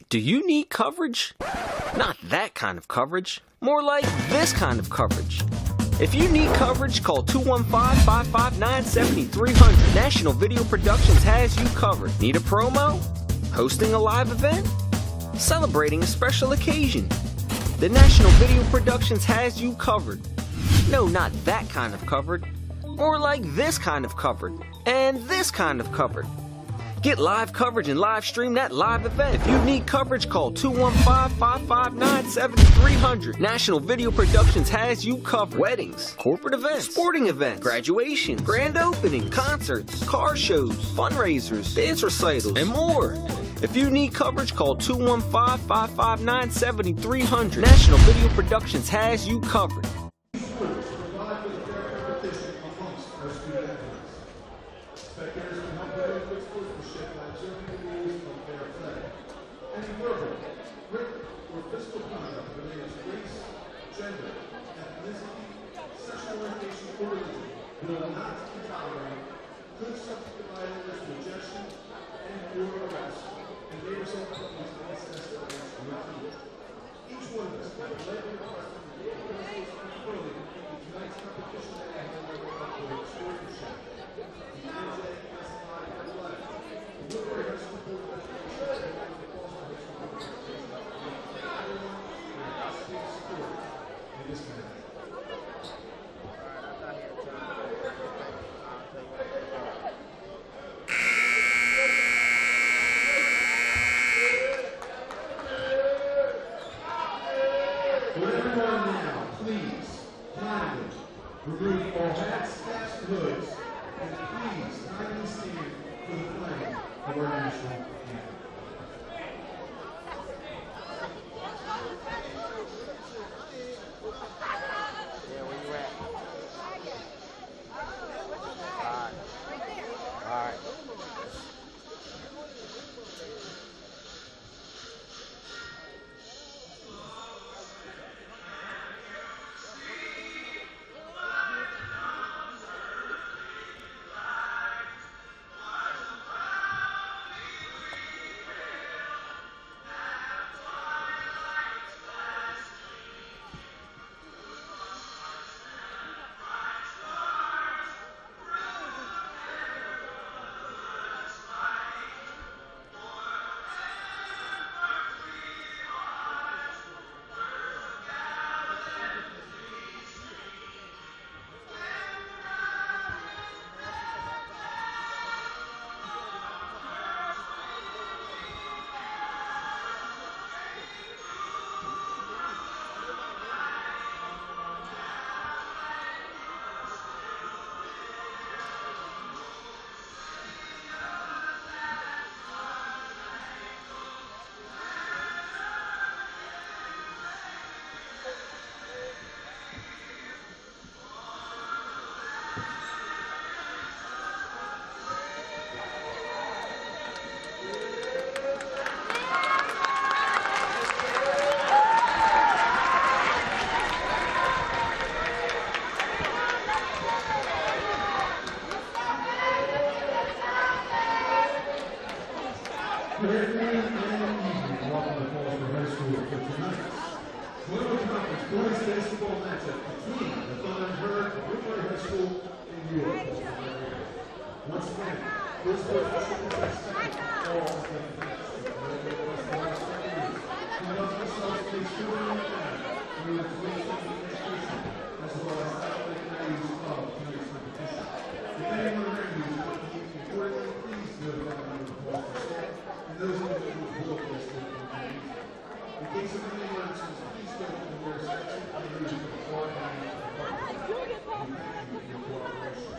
Do you need coverage? Not that kind of coverage. More like this kind of coverage. If you need coverage, call 215-559-7300. National Video Productions has you covered. Need a promo? Hosting a live event? Celebrating a special occasion? The National Video Productions has you covered. No, not that kind of covered. More like this kind of covered. And this kind of covered. Get live coverage and live stream that live event. If you need coverage, call 215-559-7300. National Video Productions has you covered. Weddings, corporate events, sporting events, graduations, grand opening, concerts, car shows, fundraisers, dance recitals, and more. If you need coverage, call 215-559-7300. National Video Productions has you covered. Remove all hats, caps, and hoods, and please kindly stand for the playing of our national anthem. Yeah, where you at? All right. Good afternoon and evening. Welcome to Paulsboro High School for tonight's Woodbury Conference boys basketball matchup between the Thunder and Herd of Woodbury High School and your Paulsboro area. Once again, this boys basketball matchup all the matches. We love ourselves to make sure we are tuition and education, as well as athletic values of tonight's competition. Depending on the venues, importantly, please notify them of the Paulsboro staff. Those individuals will place their information. In case of any emergencies, please go to the nearest section and use the far end of the department. We thank you for your cooperation.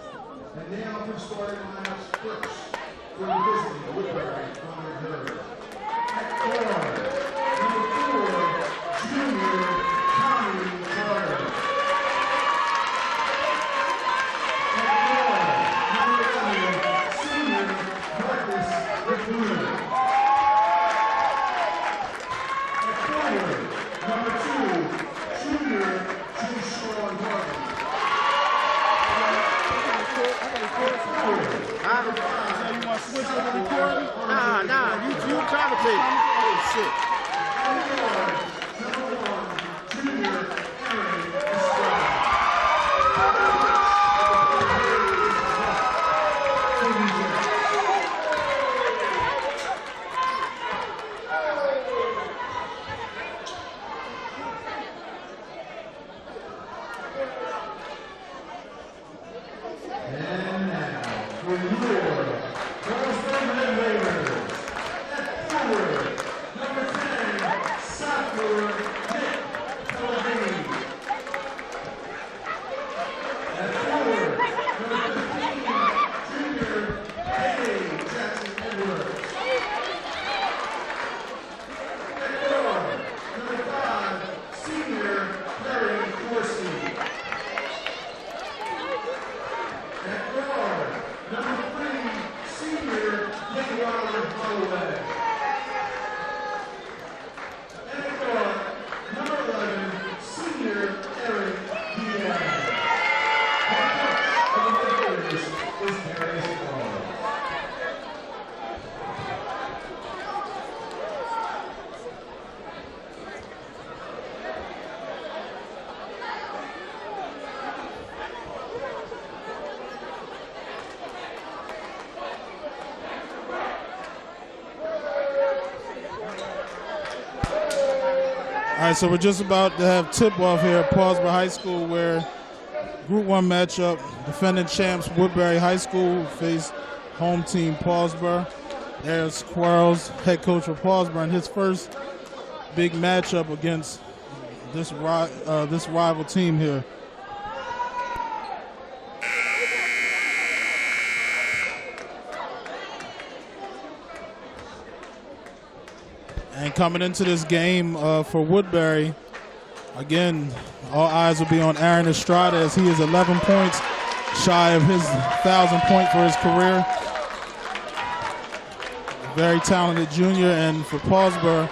And now for starting lineups first for the visiting Woodbury Thunder Herd. At guard, number 4, junior Tommy Carter. At guard, number 11, senior Marcus McBroom. Number 2, junior Jushawn Harvey. Nah, you commentate. That's it. All right, so we're just about to have tip-off here at Paulsboro High School, where Group 1 matchup, defending champs Woodbury High School face home team Paulsboro. There's Quarles, head coach for Paulsboro, and his first big matchup against this rival team here. And coming into this game for Woodbury, again, all eyes will be on Aaron Estrada, as he is 11 points shy of his 1,000th point for his career. Very talented junior, and for Paulsboro,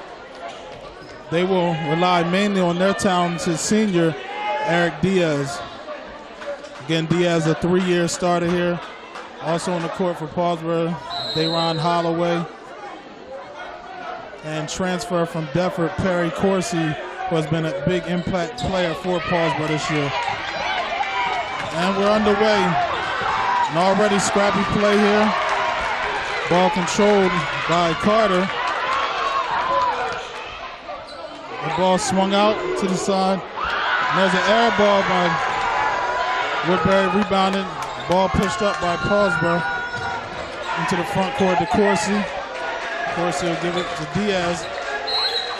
they will rely mainly on their talented senior, Eric Diaz. Again, Diaz, a 3-year starter here. Also on the court for Paulsboro, Dayron Holloway. And transfer from Defford, Perry Corsi, who has been a big impact player for Paulsboro this year. And we're underway. An already scrappy play here. Ball controlled by Carter. The ball swung out to the side. And there's an air ball by Woodbury, rebounded. Ball pushed up by Paulsboro into the front court to Corsi. Corsi will give it to Diaz.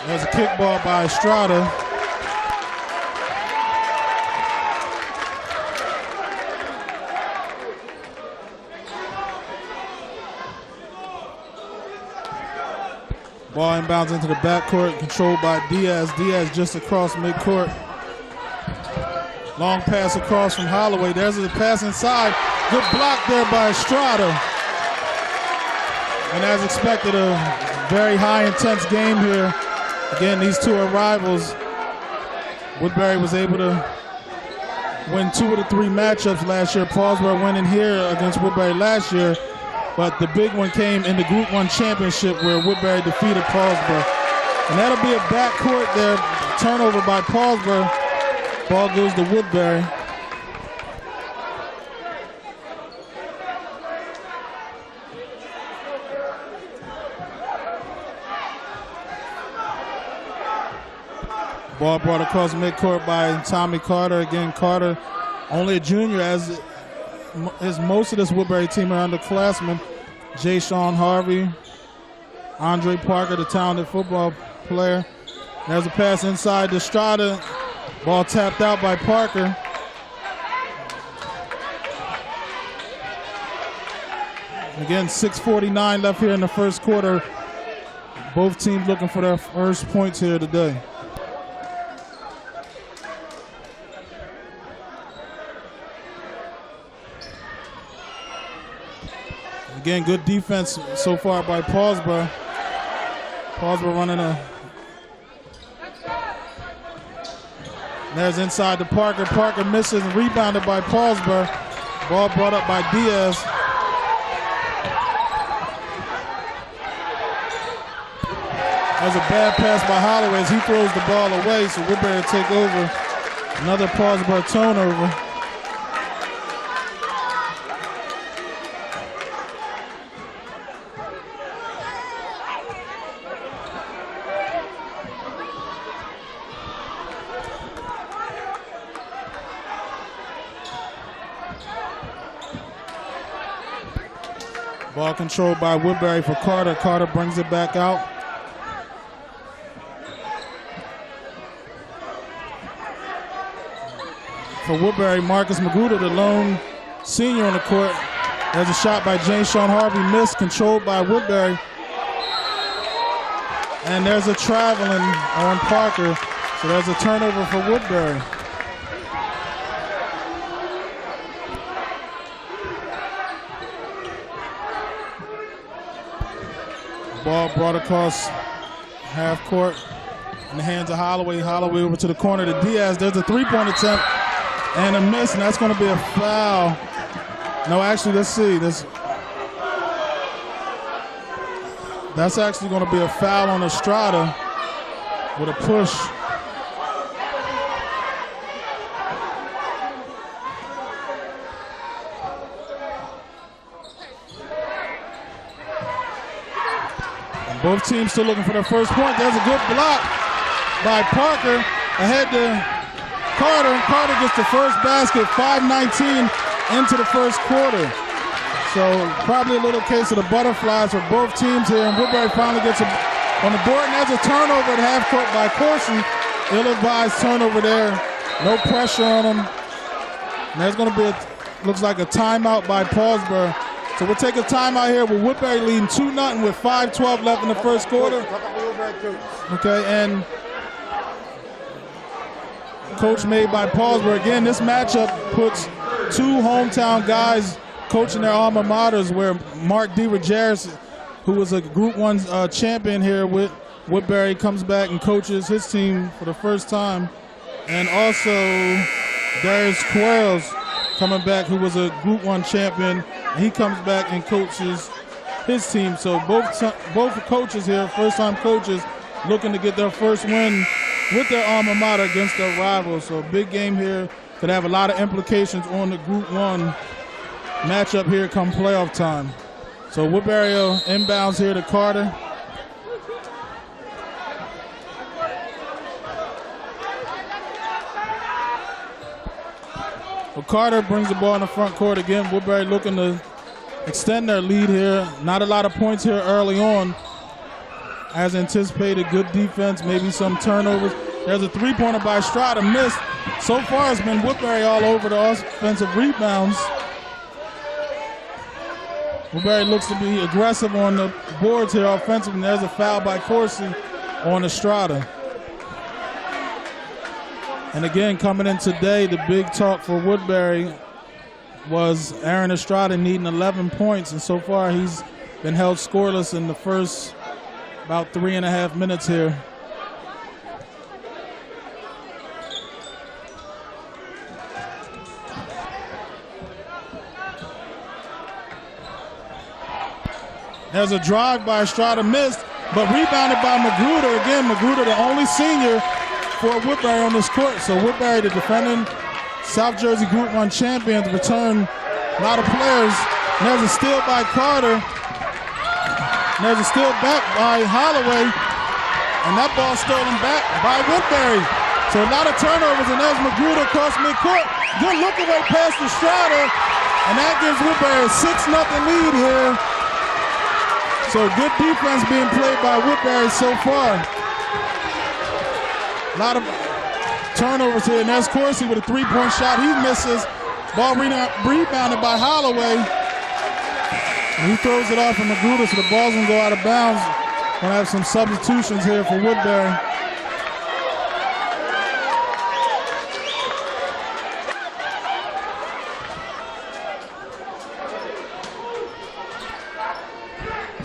There's a kickball by Estrada. Ball inbounds into the backcourt, controlled by Diaz. Diaz just across midcourt. Long pass across from Holloway. There's a pass inside. Good block there by Estrada. And as expected, a very high intense game here. Again, these two are rivals. Woodbury was able to win 2 of the 3 matchups last year. Paulsboro winning here against Woodbury last year. But the big one came in the Group 1 championship, where Woodbury defeated Paulsboro. And that'll be a backcourt there. Turnover by Paulsboro. Ball goes to Woodbury. Ball brought across midcourt by Tommy Carter. Again, Carter, only a junior, as is most of this Woodbury team are underclassmen. Jay Sean Harvey, Andre Parker, the talented football player. There's a pass inside to Estrada. Ball tapped out by Parker. Again, 6:49 left here in the first quarter. Both teams looking for their first points here today. Again, good defense so far by Paulsboro. Paulsboro running a... There's inside to Parker. Parker misses and rebounded by Paulsboro. Ball brought up by Diaz. That was a bad pass by Holloway as he throws the ball away, so Woodbury will take over. Another Paulsboro turnover. Ball controlled by Woodbury for Carter. Carter brings it back out. For Woodbury, Marcus Magruder, the lone senior on the court. There's a shot by James Sean Harvey, missed, controlled by Woodbury. And there's a traveling on Parker, so there's a turnover for Woodbury. Ball brought across half court in the hands of Holloway. Holloway over to the corner to Diaz. There's a three-point attempt and a miss, and that's going to be a foul. No, actually, let's see. That's actually going to be a foul on Estrada with a push. Both teams still looking for their first point. There's a good block by Parker. Ahead to Carter. Carter gets the first basket, 5:19 into the first quarter. So probably a little case of the butterflies for both teams here. And Woodbury finally gets on the board. And there's a turnover at half court by Corsi. Ill-advised turnover there. No pressure on him. And there's going to be, looks like a timeout by Paulsboro. So we'll take a timeout here with Woodbury leading 2-0 with 5:12 left in the first quarter. Okay, and coach made by Paulsboro. Again, this matchup puts two hometown guys coaching their alma maters, where Mark DeRogeris, who was a Group 1 champion here with Woodbury, comes back and coaches his team for the first time. And also Darius Quarles coming back, who was a Group 1 champion. He comes back and coaches his team. So both coaches here, first-time coaches, looking to get their first win with their alma mater against their rivals. So a big game here. Could have a lot of implications on the Group 1 matchup here come playoff time. So Woodbury inbounds here to Carter. Well, Carter brings the ball in the front court again. Woodbury looking to extend their lead here. Not a lot of points here early on. As anticipated, good defense, maybe some turnovers. There's a three-pointer by Estrada, missed. So far it's been Woodbury all over the offensive rebounds. Woodbury looks to be aggressive on the boards here offensively, and there's a foul by Corsi on Estrada. And again, coming in today, the big talk for Woodbury was Aaron Estrada needing 11 points, and so far he's been held scoreless in the first about 3.5 minutes here. There's a drive by Estrada, missed, but rebounded by Magruder. Again, Magruder, the only senior for Woodbury on this court. So Woodbury, the defending South Jersey Group 1 champions, return a lot of players. And there's a steal by Carter. And there's a steal back by Holloway. And that ball stolen back by Woodbury. So a lot of turnovers, and there's Magruder across midcourt. Good look away past Estrada. And that gives Woodbury a 6-0 lead here. So good defense being played by Woodbury so far. A lot of turnovers here, and there's Corsi with a three-point shot. He misses. Ball rebounded by Holloway. And he throws it off from Magruder, so the ball's gonna go out of bounds. Gonna have some substitutions here for Woodbury.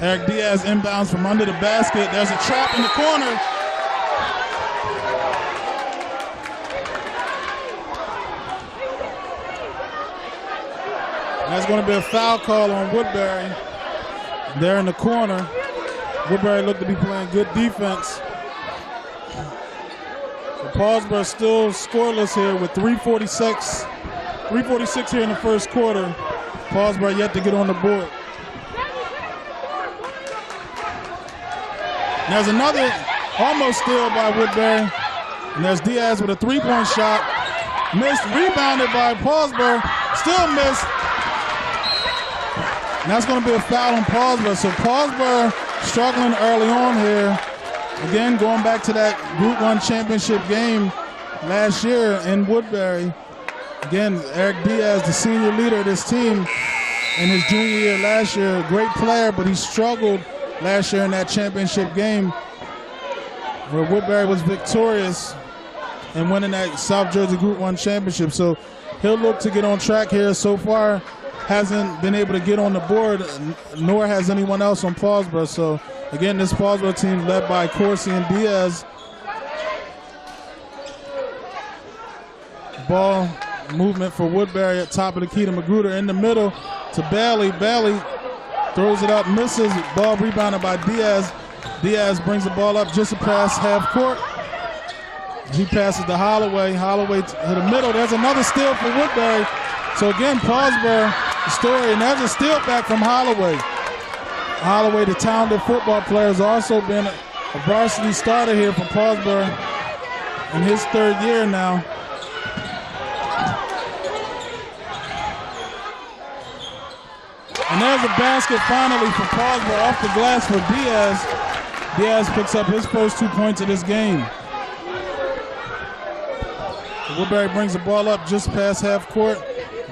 Eric Diaz inbounds from under the basket. There's a trap in the corner. And there's going to be a foul call on Woodbury. There in the corner. Woodbury looked to be playing good defense. So Paulsboro still scoreless here with 3:46 here in the first quarter. Paulsboro yet to get on the board. And there's another almost steal by Woodbury. And there's Diaz with a three-point shot. Missed, rebounded by Paulsboro. Still missed. And that's going to be a foul on Paulsboro. So Paulsboro struggling early on here. Again, going back to that Group 1 championship game last year in Woodbury. Again, Eric Diaz, the senior leader of this team in his junior year last year. A great player, but he struggled last year in that championship game where Woodbury was victorious and winning that South Jersey Group 1 championship. So he'll look to get on track here. So far, hasn't been able to get on the board, nor has anyone else on Paulsboro. So again, this Paulsboro team led by Corsi and Diaz. Ball movement for Woodbury at top of the key to Magruder in the middle to Bailey. Bailey throws it up, misses. Ball rebounded by Diaz. Diaz brings the ball up just past half court. He passes to Holloway. Holloway to the middle. There's another steal for Woodbury. So again, Paulsboro, the story, and there's a steal back from Holloway. Holloway, the talented football player, has also been a varsity starter here for Paulsboro in his third year now. And there's a basket finally for Paulsboro off the glass for Diaz. Diaz picks up his first 2 points of this game. Woodbury brings the ball up just past half court.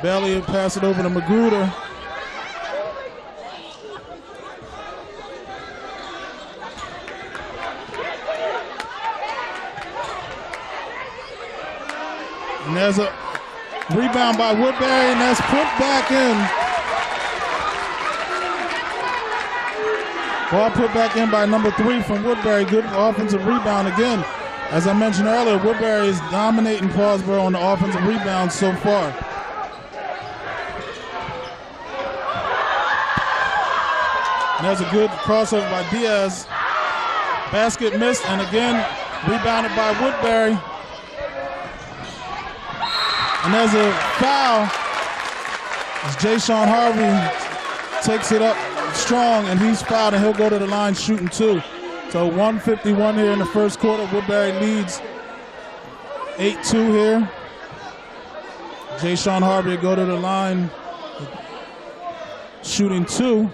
Bailey will pass it over to Magruder. And there's a rebound by Woodbury, and that's put back in. Ball put back in by number 3 from Woodbury. Good offensive rebound again. As I mentioned earlier, Woodbury is dominating Paulsboro on the offensive rebounds so far. And there's a good crossover by Diaz. Basket missed, and again, rebounded by Woodbury. And there's a foul as Jay-Sean Harvey takes it up strong, and he's fouled, and he'll go to the line shooting 2. So 1:51 here in the first quarter. Woodbury leads 8-2 here. Jay-Sean Harvey will go to the line shooting 2.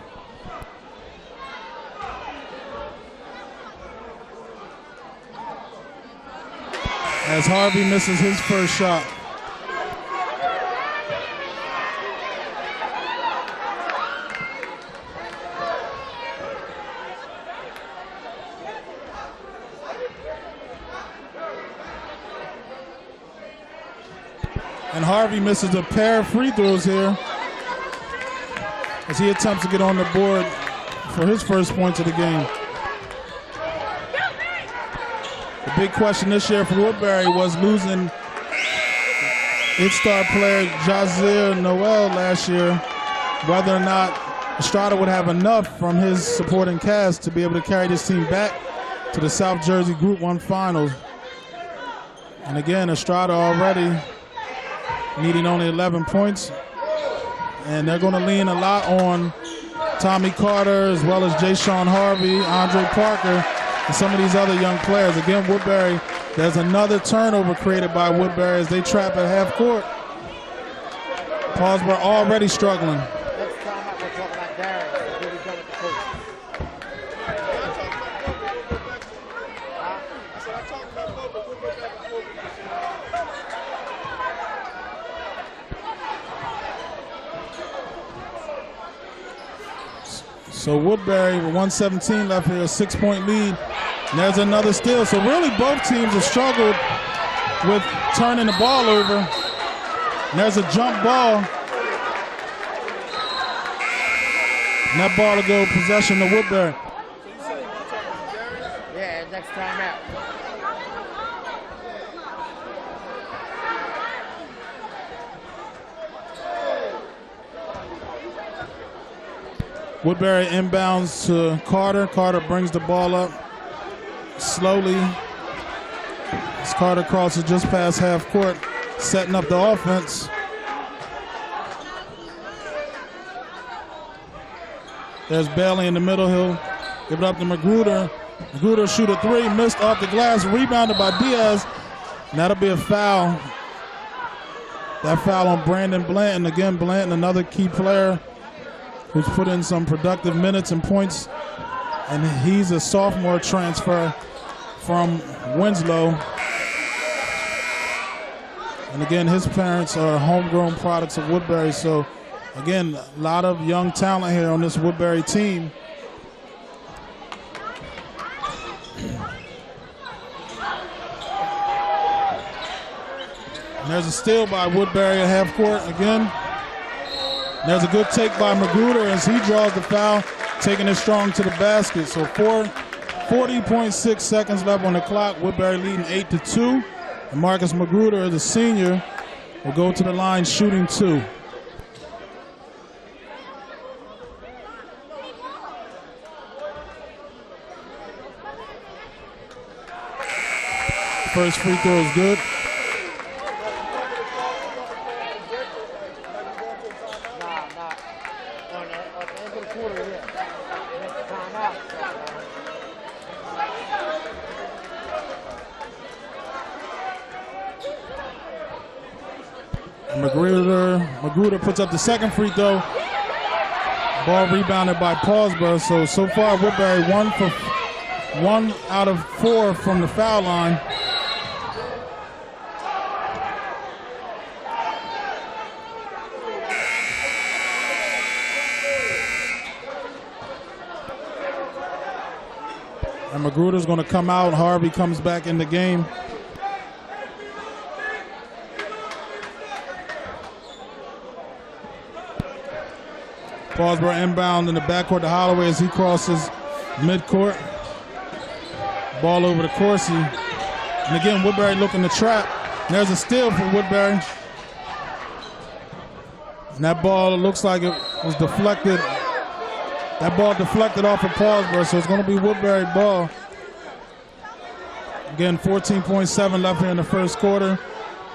As Harvey misses his first shot. And Harvey misses a pair of free throws here as he attempts to get on the board for his first points of the game. The big question this year for Woodbury was losing its star player Jazir Noel last year, whether or not Estrada would have enough from his supporting cast to be able to carry this team back to the South Jersey Group 1 Finals. And again, Estrada already needing only 11 points. And they're going to lean a lot on Tommy Carter as well as Jay-Sean Harvey, Andre Parker, and some of these other young players. Again, Woodbury, there's another turnover created by Woodbury as they trap at half court. Paulsboro already struggling. Next time out, we'll talk about Darren. What we done with the coach. So Woodbury with 1:17 left here, a 6-point lead. And there's another steal. So really both teams have struggled with turning the ball over. And there's a jump ball. And that ball will go possession to Woodbury. Yeah, next time out. Woodbury inbounds to Carter. Carter brings the ball up slowly. As Carter crosses just past half court, setting up the offense. There's Bailey in the middle. He'll give it up to Magruder. Magruder shoot a three, missed off the glass, rebounded by Diaz. And that'll be a foul. That foul on Brandon Blanton. Again, Blanton, another key player who's put in some productive minutes and points. And he's a sophomore transfer from Winslow. And again, his parents are homegrown products of Woodbury. So again, a lot of young talent here on this Woodbury team. And there's a steal by Woodbury at half court again. There's a good take by Magruder as he draws the foul, taking it strong to the basket. So 40.6 seconds left on the clock. Woodbury leading 8-2. And Marcus Magruder, the senior, will go to the line shooting 2. First free throw is good. Magruder puts up the second free throw. Ball rebounded by Paulsboro. So far Woodbury 1 out of 4 from the foul line. And Magruder's going to come out. Harvey comes back in the game. Paulsboro inbound in the backcourt to Holloway as he crosses midcourt. Ball over to Corsi. And again, Woodbury looking to trap. And there's a steal for Woodbury. And that ball looks like it was deflected. That ball deflected off of Paulsboro, so it's going to be Woodbury ball. Again, 14.7 left here in the first quarter.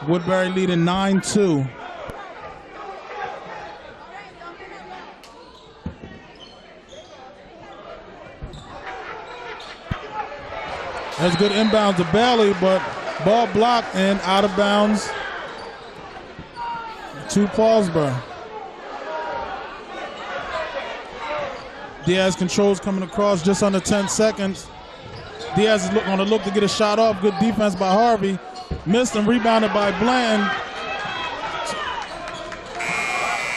Woodbury leading 9-2. There's a good inbound to Bailey, but ball blocked and out of bounds to Paulsboro. Diaz controls coming across just under 10 seconds. Diaz is going to look to get a shot off. Good defense by Harvey. Missed and rebounded by Bland.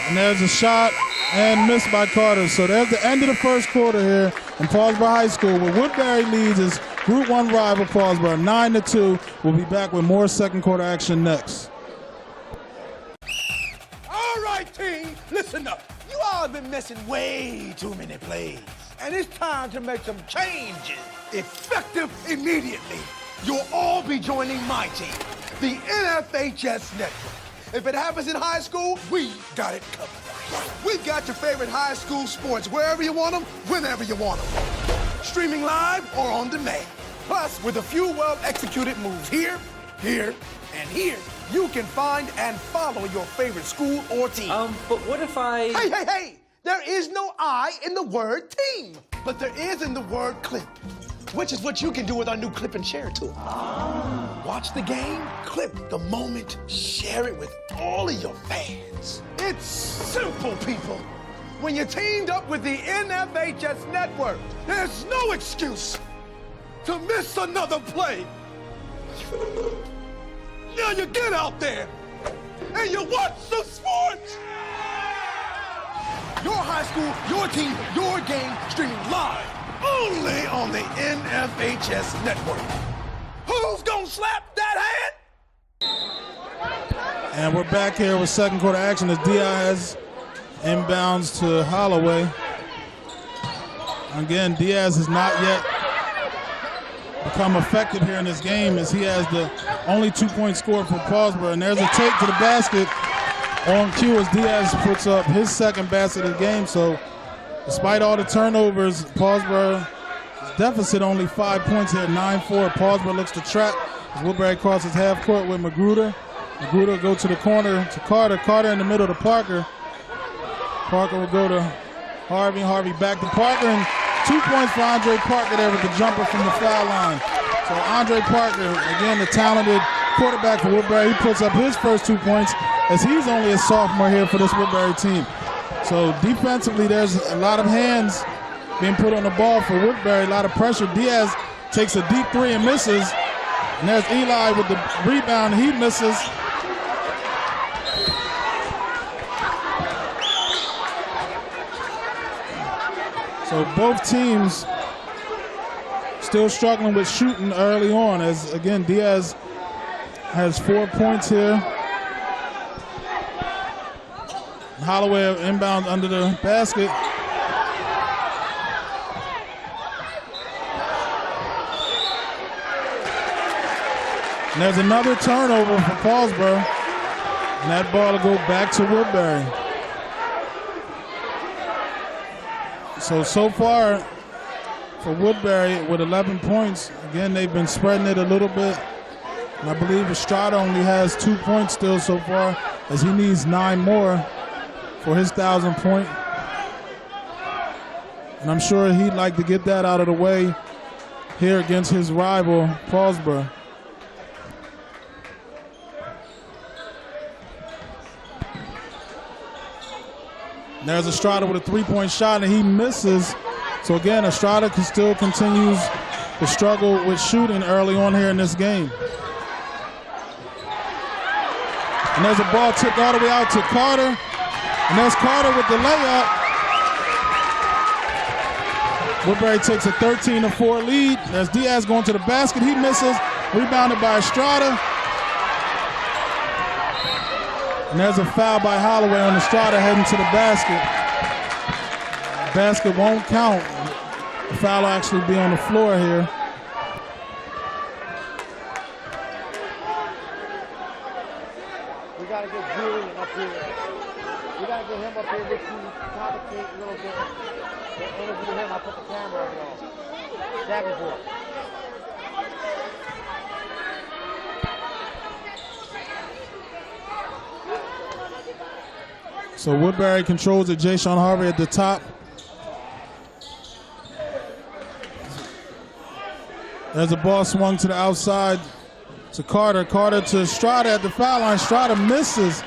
And there's a shot and missed by Carter. So there's the end of the first quarter here in Paulsboro High School, where Woodbury leads his Group 1 rival Paulsboro 9-2. We'll be back with more second quarter action next. All right, team, listen up. You all have been missing way too many plays. And it's time to make some changes. Effective immediately. You'll all be joining my team, the NFHS Network. If it happens in high school, we got it covered. We've got your favorite high school sports wherever you want them, whenever you want them. Streaming live or on demand. Plus, with a few well-executed moves here, here, and here, you can find and follow your favorite school or team. But what if I... Hey! There is no I in the word team, but there is in the word clip, which is what you can do with our new clip and share tool. Watch the game, clip the moment, share it with all of your fans. It's simple, people. When you're teamed up with the NFHS Network, there's no excuse to miss another play. Now you get out there and you watch some sports. Your high school, your team, your game, streaming live only on the NFHS Network. Who's gonna slap that hand? And we're back here with second quarter action as Diaz inbounds to Holloway. Again, Diaz has not yet become effective here in this game as he has the only 2-point score for Paulsboro. And there's a take to the basket on cue as Diaz puts up his second basket of the game. So Despite all the turnovers, Paulsboro's deficit only 5 points here, 9-4. Paulsboro looks to trap as Woodbury crosses half court with Magruder. Magruder go to the corner to Carter. Carter in the middle to Parker. Parker will go to Harvey. Harvey back to Parker, and 2 points for Andre Parker there with the jumper from the foul line. So Andre Parker, again, the talented quarterback for Woodbury, he puts up his first 2 points as he's only a sophomore here for this Woodbury team. So defensively, there's a lot of hands being put on the ball for Woodbury, a lot of pressure. Diaz takes a deep three and misses. And there's Eli with the rebound, he misses. So both teams still struggling with shooting early on as, again, Diaz has 4 points here. Holloway inbound under the basket. And there's another turnover for Paulsboro, and that ball will go back to Woodbury. So far for Woodbury with 11 points, again, they've been spreading it a little bit. And I believe Estrada only has 2 points still so far, as he needs 9 more for his 1,000-point. And I'm sure he'd like to get that out of the way here against his rival, Paulsboro. There's Estrada with a 3-point shot, and he misses. So again, Estrada still continues to struggle with shooting early on here in this game. And there's a ball tipped all the way out to Carter. And there's Carter with the layup. Woodbury takes a 13-4 lead. There's Diaz going to the basket. He misses. Rebounded by Estrada. And there's a foul by Holloway on Estrada heading to the basket. The basket won't count. The foul will actually be on the floor here. We got to get Julian up here. We got to get him up here with you, complicate a little bit. Interview him, I'll put the camera on y'all. Davenport. So Woodbury controls it. Jayshon Harvey at the top. There's a ball swung to the outside to Carter. Carter to Estrada at the foul line. Estrada misses.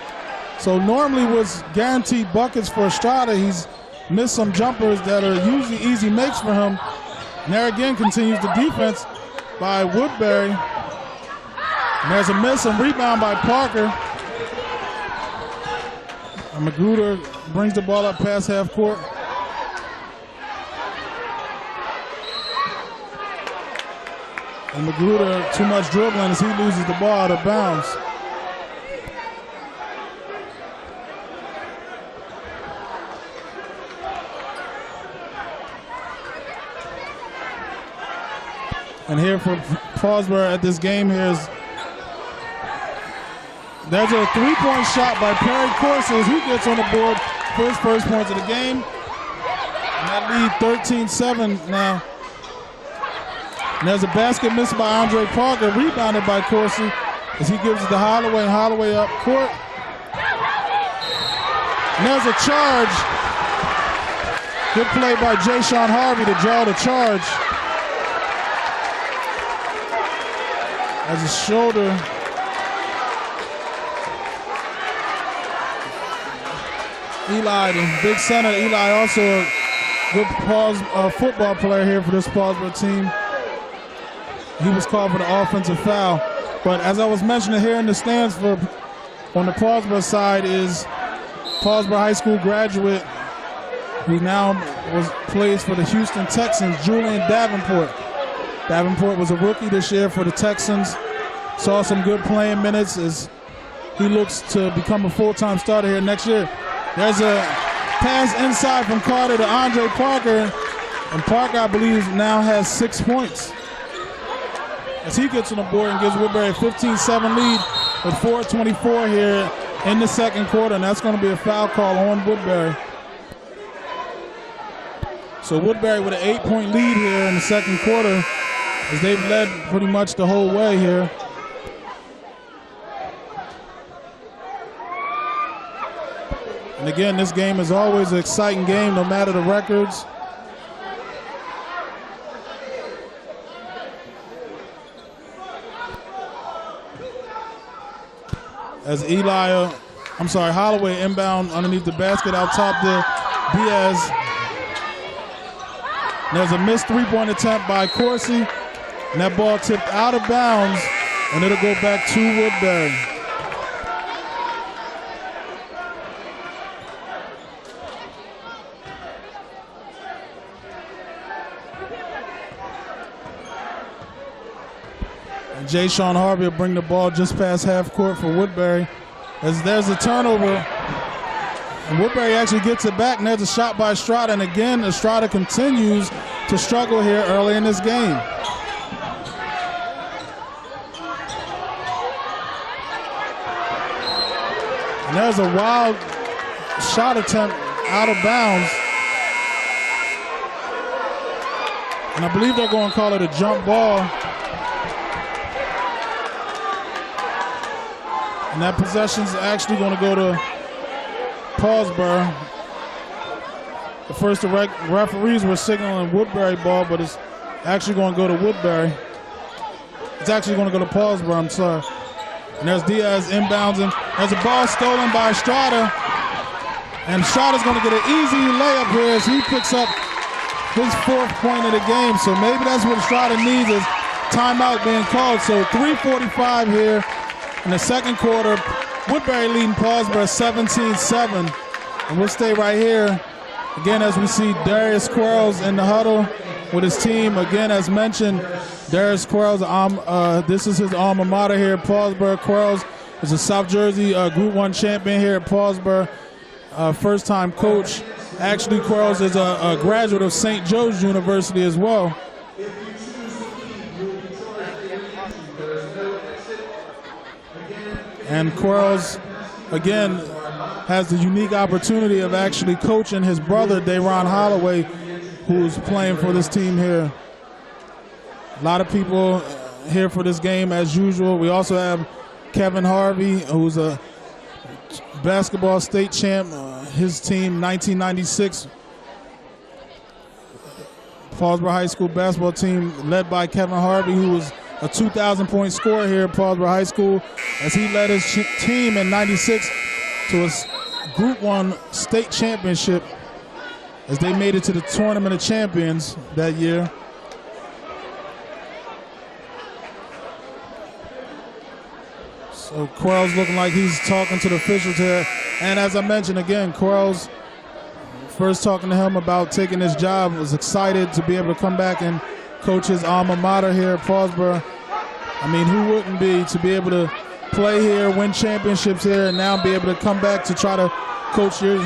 So normally was guaranteed buckets for Estrada. He's missed some jumpers that are usually easy makes for him. And there again continues the defense by Woodbury. And there's a miss and rebound by Parker. And Magruder brings the ball up past half court. And Magruder, too much dribbling as he loses the ball out of bounds. And here for Paulsboro at this game here is there's a 3-point shot by Perry Corses, who gets on the board for his first points of the game. And that lead 13-7 now. And there's a basket missed by Andre Parker, rebounded by Corsi as he gives it to Holloway. Holloway up court. And there's a charge. Good play by Jayshon Harvey to draw the charge. As a shoulder. Eli, the big center. Eli also a good football player here for this Paulsboro team. He was called for the offensive foul. But as I was mentioning here in the stands on the Paulsboro side is Paulsboro High School graduate who now plays for the Houston Texans, Julian Davenport. Davenport was a rookie this year for the Texans. Saw some good playing minutes as he looks to become a full-time starter here next year. There's a pass inside from Carter to Andre Parker. And Parker, I believe, now has 6 points. As he gets on the board and gives Woodbury a 15-7 lead with 4:24 here in the second quarter. And that's going to be a foul call on Woodbury. So Woodbury with an 8-point lead here in the second quarter, as they've led pretty much the whole way here. And again, this game is always an exciting game, no matter the records. As Holloway inbound underneath the basket out top there, Diaz. And there's a missed three-point attempt by Corsi, and that ball tipped out of bounds, and it'll go back to Woodbury. And Jay Sean Harvey will bring the ball just past half court for Woodbury, as there's a turnover. And Woodbury actually gets it back, and there's a shot by Estrada. And again, Estrada continues to struggle here early in this game. And there's a wild shot attempt out of bounds. And I believe they're going to call it a jump ball. And that possession's actually going to go to Paulsboro. The first referees were signaling Woodbury ball, but it's actually going to go to Woodbury. It's actually going to go to Paulsboro, I'm sorry. And there's Diaz inbounding. There's a ball stolen by Estrada. And Estrada's going to get an easy layup here as he picks up his 4th point of the game. So maybe that's what Estrada needs, is timeout being called. So 3:45 here in the second quarter. Woodbury leading Paulsboro 17-7. And we'll stay right here. Again, as we see Darius Quarles in the huddle with his team. Again, as mentioned, Darius Quarles, this is his alma mater here at Paulsboro. Quarles is a South Jersey Group 1 champion here at Paulsboro. First-time coach. Actually, Quarles is a graduate of St. Joe's University as well. And Quarles, again, has the unique opportunity of actually coaching his brother, Dayron Holloway, who's playing for this team here. A lot of people here for this game as usual. We also have Kevin Harvey, who's a basketball state champ. His team, 1996, Paulsboro High School basketball team led by Kevin Harvey, who was a 2,000-point scorer here at Paulsboro High School, as he led his team in '96 to a Group 1 state championship, as they made it to the Tournament of Champions that year. So Quarles looking like he's talking to the officials here. And as I mentioned again, Quarles, first talking to him about taking this job, was excited to be able to come back and coach his alma mater here at Paulsboro. I mean, who wouldn't be to be able to play here, win championships here, and now be able to come back to try to coach your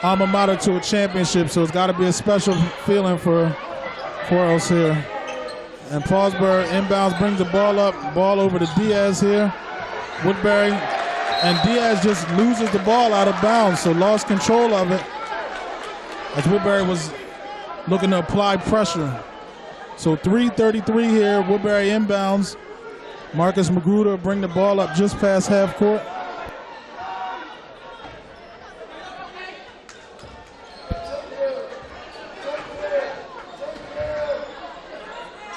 alma mater to a championship. So it's got to be a special feeling for Quarles here. And Paulsboro inbounds, brings the ball up, ball over to Diaz here. Woodbury, and Diaz just loses the ball out of bounds, so lost control of it as Woodbury was looking to apply pressure. So 3:33 here, Woodbury inbounds. Marcus Magruder bring the ball up just past half court.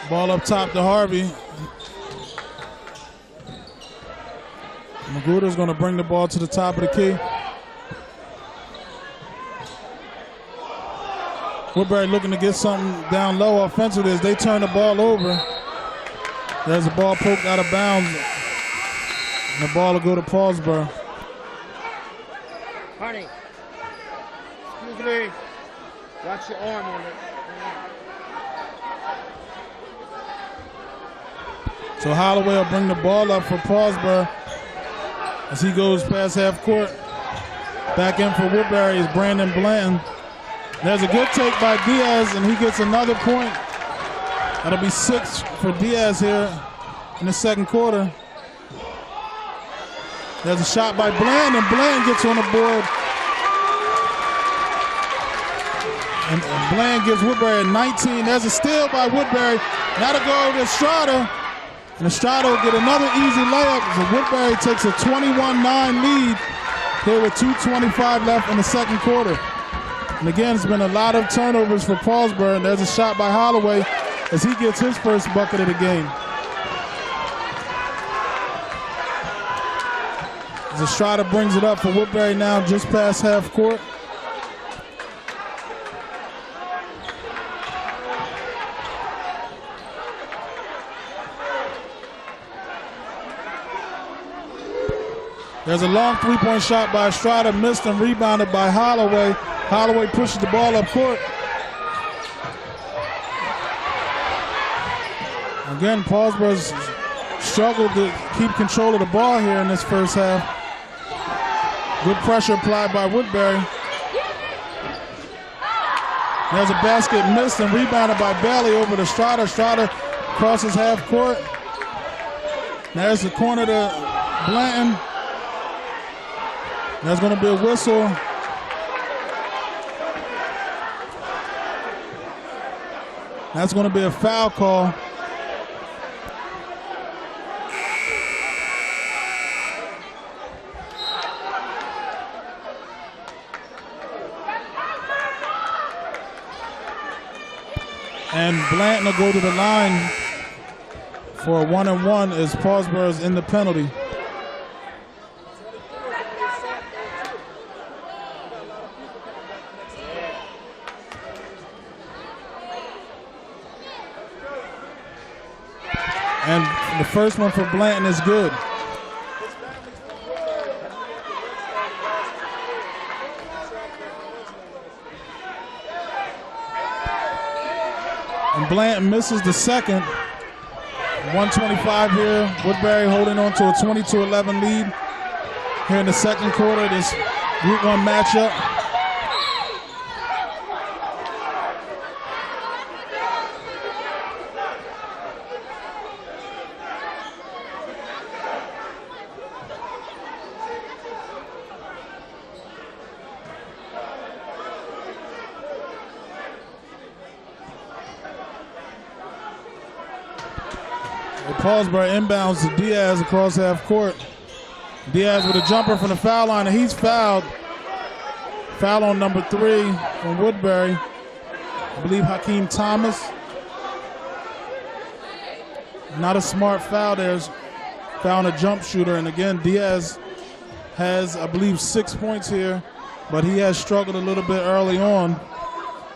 Ball up top to Harvey. Magruder's going to bring the ball to the top of the key. Woodbury looking to get something down low offensively as they turn the ball over. There's a ball poked out of bounds, and the ball will go to Paulsboro. Honey, excuse me. Watch your arm on it. So Holloway will bring the ball up for Paulsboro as he goes past half court. Back in for Woodbury is Brandon Blanton. There's a good take by Diaz, and he gets another point. That'll be 6 for Diaz here in the second quarter. There's a shot by Blanton, and Blanton gets on the board. And Bland gives Woodbury a 19. There's a steal by Woodbury. Now to go over to Estrada. And Estrada will get another easy layup. So Woodbury takes a 21-9 lead here with 2:25 left in the second quarter. And again, it's been a lot of turnovers for Paulsboro. And there's a shot by Holloway as he gets his first bucket of the game. As Estrada brings it up for Woodbury now just past half court. There's a long three-point shot by Estrada, missed and rebounded by Holloway. Holloway pushes the ball up court. Again, Paulsboro's struggled to keep control of the ball here in this first half. Good pressure applied by Woodbury. There's a basket missed and rebounded by Bailey over to Estrada. Estrada crosses half court. There's the corner to Blanton. There's going to be a whistle. That's going to be a foul call. And Blanton will go to the line for a 1-and-1 as Paulsboro's in the penalty. And the first one for Blanton is good. And Blanton misses the second. 125 here. Woodbury holding on to a 22-11 lead here in the second quarter. This Group 1 matchup. Paulsboro inbounds to Diaz across half court. Diaz with a jumper from the foul line, and he's fouled. Foul on number 3 from Woodbury. I believe Hakeem Thomas. Not a smart foul there. Foul on a jump shooter, and again, Diaz has, I believe, 6 points here, but he has struggled a little bit early on.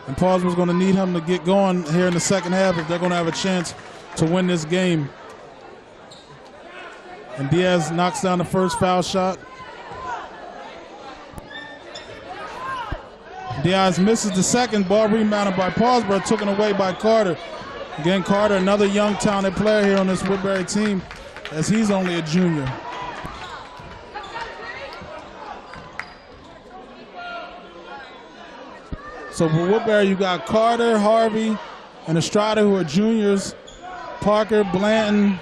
And Paulsboro's going to need him to get going here in the second half if they're going to have a chance to win this game. And Diaz knocks down the first foul shot. Diaz misses the second. Ball rebounded by Paulsboro, taken away by Carter. Again, Carter, another young, talented player here on this Woodbury team, as he's only a junior. So for Woodbury, you got Carter, Harvey, and Estrada, who are juniors. Parker, Blanton,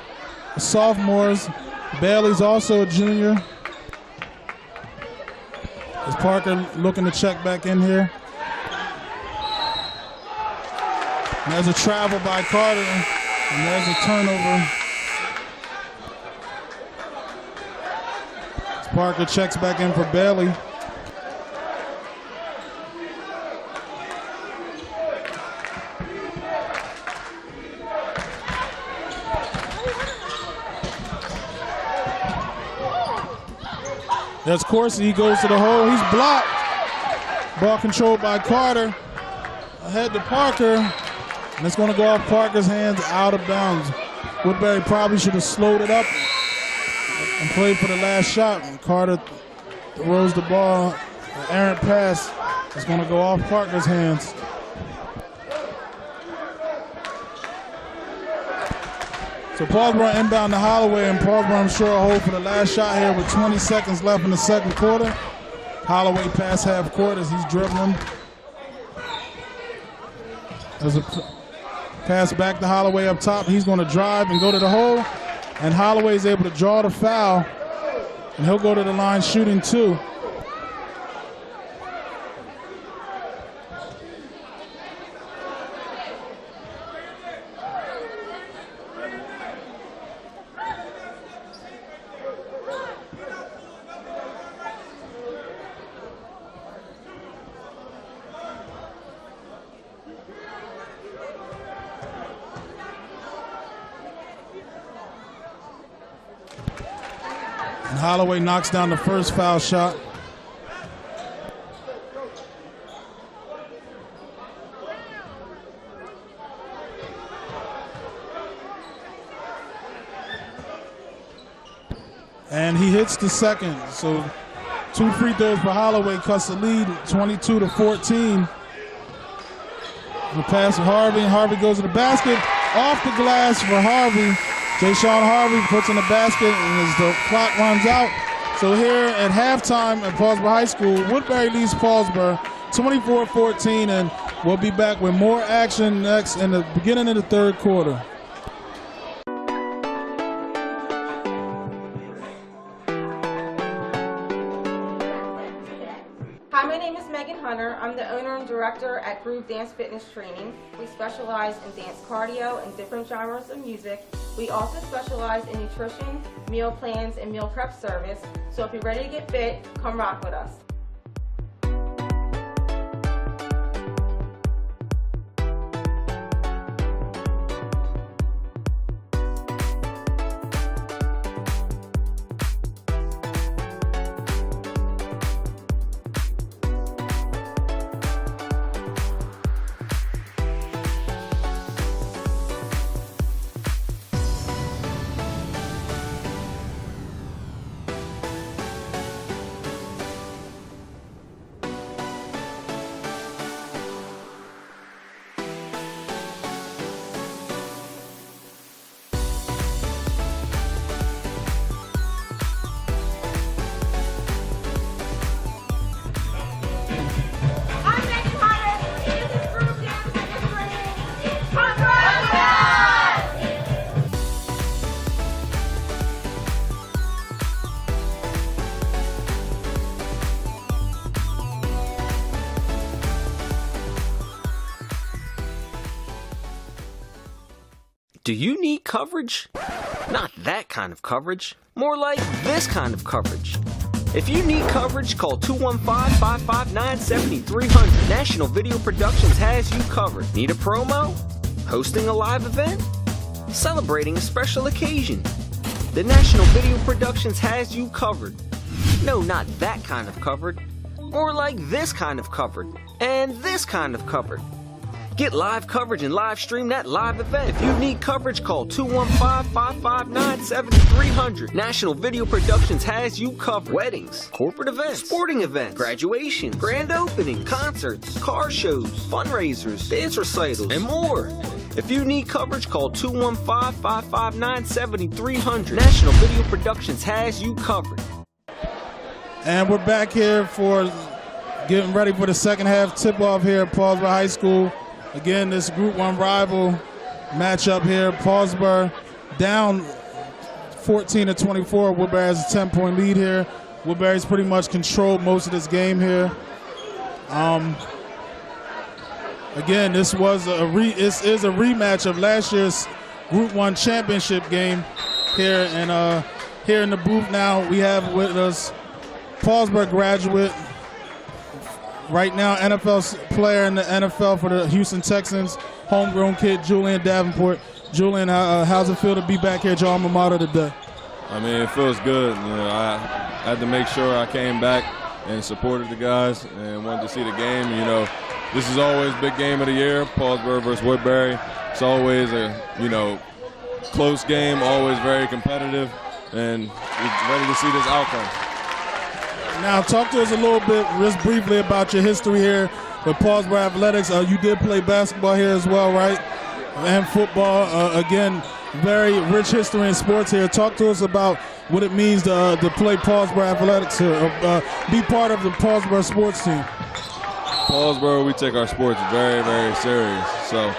sophomores. Bailey's also a junior. Is Parker looking to check back in here? And there's a travel by Carter, and there's a turnover. As Parker checks back in for Bailey. There's Corsi, he goes to the hole, he's blocked. Ball controlled by Carter. Ahead to Parker, and it's going to go off Parker's hands, out of bounds. Woodbury probably should have slowed it up and played for the last shot. And Carter throws the ball, an errant pass. It's going to go off Parker's hands. So Paulsboro inbound to Holloway, and Paulsboro, I'm sure, will hold for the last shot here with 20 seconds left in the second quarter. Holloway past half court as he's dribbling. There's a pass back to Holloway up top. He's going to drive and go to the hole, and Holloway's able to draw the foul, and he'll go to the line shooting 2. And Holloway knocks down the first foul shot. And he hits the second. So 2 free throws for Holloway cuts the lead 22-14. The pass to Harvey. Harvey goes to the basket. Off the glass for Harvey. Jayshawn Harvey puts in the basket, and as the clock runs out. So here at halftime at Paulsboro High School, Woodbury leads Paulsboro 24-14, and we'll be back with more action next in the beginning of the third quarter. Hi, my name is Megan Hunter. I'm the owner and director at Groove Dance Fitness Training. We specialize in dance cardio and different genres of music. We also specialize in nutrition, meal plans, and meal prep service. So if you're ready to get fit, come rock with us. Do you need coverage? Not that kind of coverage. More like this kind of coverage. If you need coverage, call 215-559-7300. National Video Productions has you covered. Need a promo? Hosting a live event? Celebrating a special occasion? The National Video Productions has you covered. No, not that kind of covered. More like this kind of covered. And this kind of covered. Get live coverage and live stream that live event. If you need coverage, call 215-559-7300. National Video Productions has you covered. Weddings, corporate events, sporting events, graduations, grand opening, concerts, car shows, fundraisers, dance recitals, and more. If you need coverage, call 215-559-7300. National Video Productions has you covered. And we're back here for getting ready for the second half tip-off here at Paulsboro High School. Again, this Group 1 rival matchup here. Paulsboro down 14-24. Woodbury has a 10-point lead here. Woodbury's pretty much controlled most of this game here. Again, this is a rematch of last year's Group 1 championship game here. And here in the booth now, we have with us Paulsboro graduate, right now NFL player in the NFL for the Houston Texans, homegrown kid Julian Davenport. Julian, how's it feel to be back here at your alma mater today? I mean, it feels good. You know, I had to make sure I came back and supported the guys and wanted to see the game. You know, this is always a big game of the year, Paulsboro versus Woodbury. It's always a, close game, always very competitive, and we're ready to see this outcome. Now, talk to us a little bit, just briefly, about your history here with Paulsboro Athletics. You did play basketball here as well, right? And football. Again, very rich history in sports here. Talk to us about what it means to play Paulsboro Athletics here, be part of the Paulsboro sports team. Paulsboro, we take our sports very, very serious. So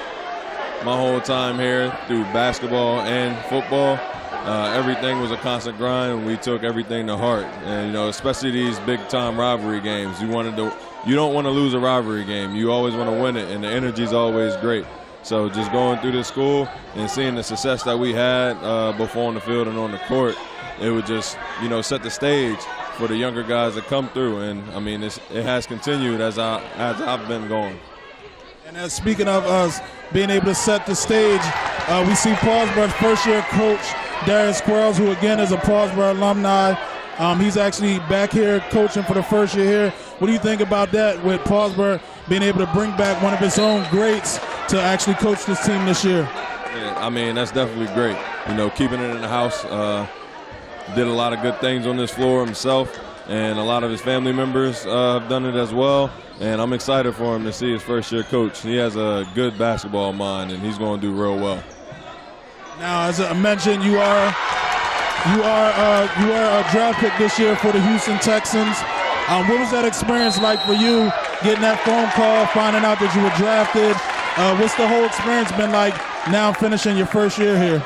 my whole time here through basketball and football, everything was a constant grind. We took everything to heart, and especially these big-time rivalry games. You don't want to lose a rivalry game. You always want to win it, and the energy's always great. So just going through this school and seeing the success that we had before on the field and on the court, it would just set the stage for the younger guys to come through. And I mean, it has continued as I've been going. And speaking of us being able to set the stage, we see Paulsboro's first-year coach, Darius Squirrels, who again is a Paulsboro alumni, He's actually back here coaching for the first year here. What do you think about that, with Paulsboro being able to bring back one of his own greats to actually coach this team this year? Yeah, I mean, that's definitely great. You know, keeping it in the house. Did a lot of good things on this floor himself, and a lot of his family members have done it as well. And I'm excited for him to see his first-year coach. He has a good basketball mind, and he's going to do real well. Now, as I mentioned, you are a draft pick this year for the Houston Texans. What was that experience like for you, getting that phone call, finding out that you were drafted? What's the whole experience been like now finishing your first year here?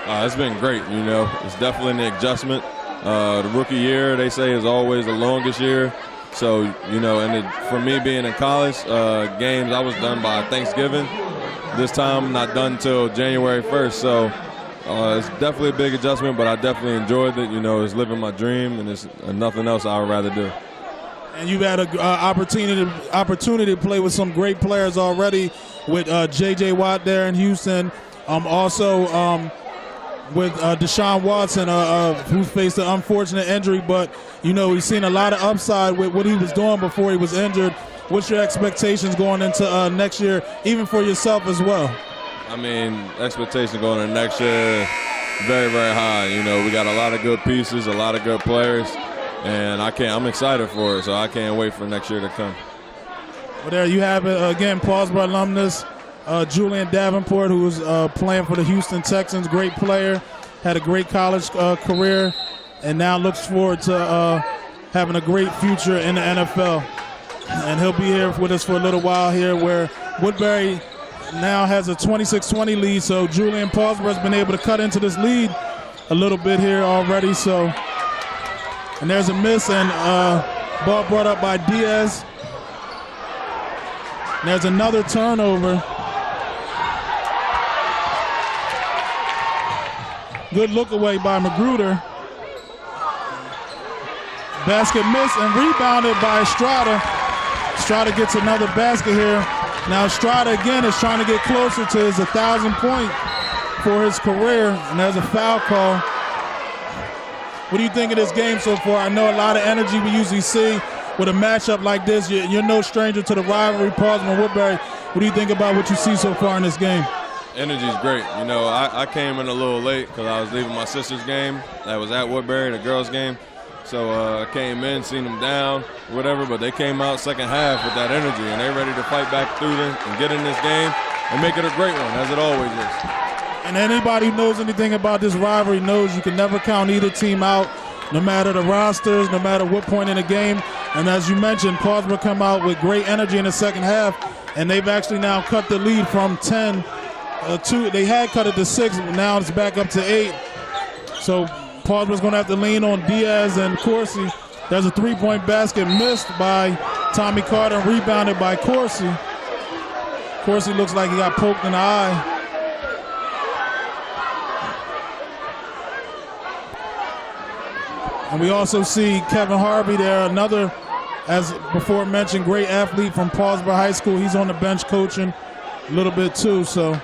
It's been great, you know. It's definitely an adjustment. The rookie year, they say, is always the longest year. So, you know, and for me being in college, games, I was done by Thanksgiving. This time, not done until January 1st. So it's definitely a big adjustment, but I definitely enjoyed it. You know, it's living my dream, and it's nothing else I would rather do. And you've had an opportunity to play with some great players already, with J.J. Watt there in Houston. Also with Deshaun Watson, who faced an unfortunate injury, but, you know, we've seen a lot of upside with what he was doing before he was injured. What's your expectations going into next year, even for yourself as well? I mean, expectations going into next year, very, very high. You know, we got a lot of good pieces, a lot of good players, and I'm excited for it, so I can't wait for next year to come. Well, there you have it. Again, Paulsboro alumnus, Julian Davenport, who was playing for the Houston Texans, great player, had a great college career, and now looks forward to having a great future in the NFL. And he'll be here with us for a little while here, where Woodbury now has a 26-20 lead, so Julian Paulsboro has been able to cut into this lead a little bit here already. So, and there's a miss, and ball brought up by Diaz. And there's another turnover. Good look away by Magruder. Basket miss and rebounded by Estrada. Estrada gets another basket here. Now Estrada again is trying to get closer to his 1,000 point for his career, and there's a foul call. What do you think of this game so far? I know a lot of energy we usually see with a matchup like this. You're no stranger to the rivalry, Paulsboro and Woodbury. What do you think about what you see so far in this game? Energy's great. You know, I came in a little late because I was leaving my sister's game that was at Woodbury, the girls' game. So I came in, seen them down, whatever, but they came out second half with that energy, and they're ready to fight back through this and get in this game and make it a great one, as it always is. And anybody who knows anything about this rivalry knows you can never count either team out, no matter the rosters, no matter what point in the game. And as you mentioned, Paulsboro come out with great energy in the second half, and they've actually now cut the lead from 10 to, they had cut it to 6, but now it's back up to 8. So Paulsboro's going to have to lean on Diaz and Corsi. There's a three-point basket missed by Tommy Carter and rebounded by Corsi. Corsi looks like he got poked in the eye. And we also see Kevin Harvey there, another, as before mentioned, great athlete from Paulsboro High School. He's on the bench coaching a little bit too, so.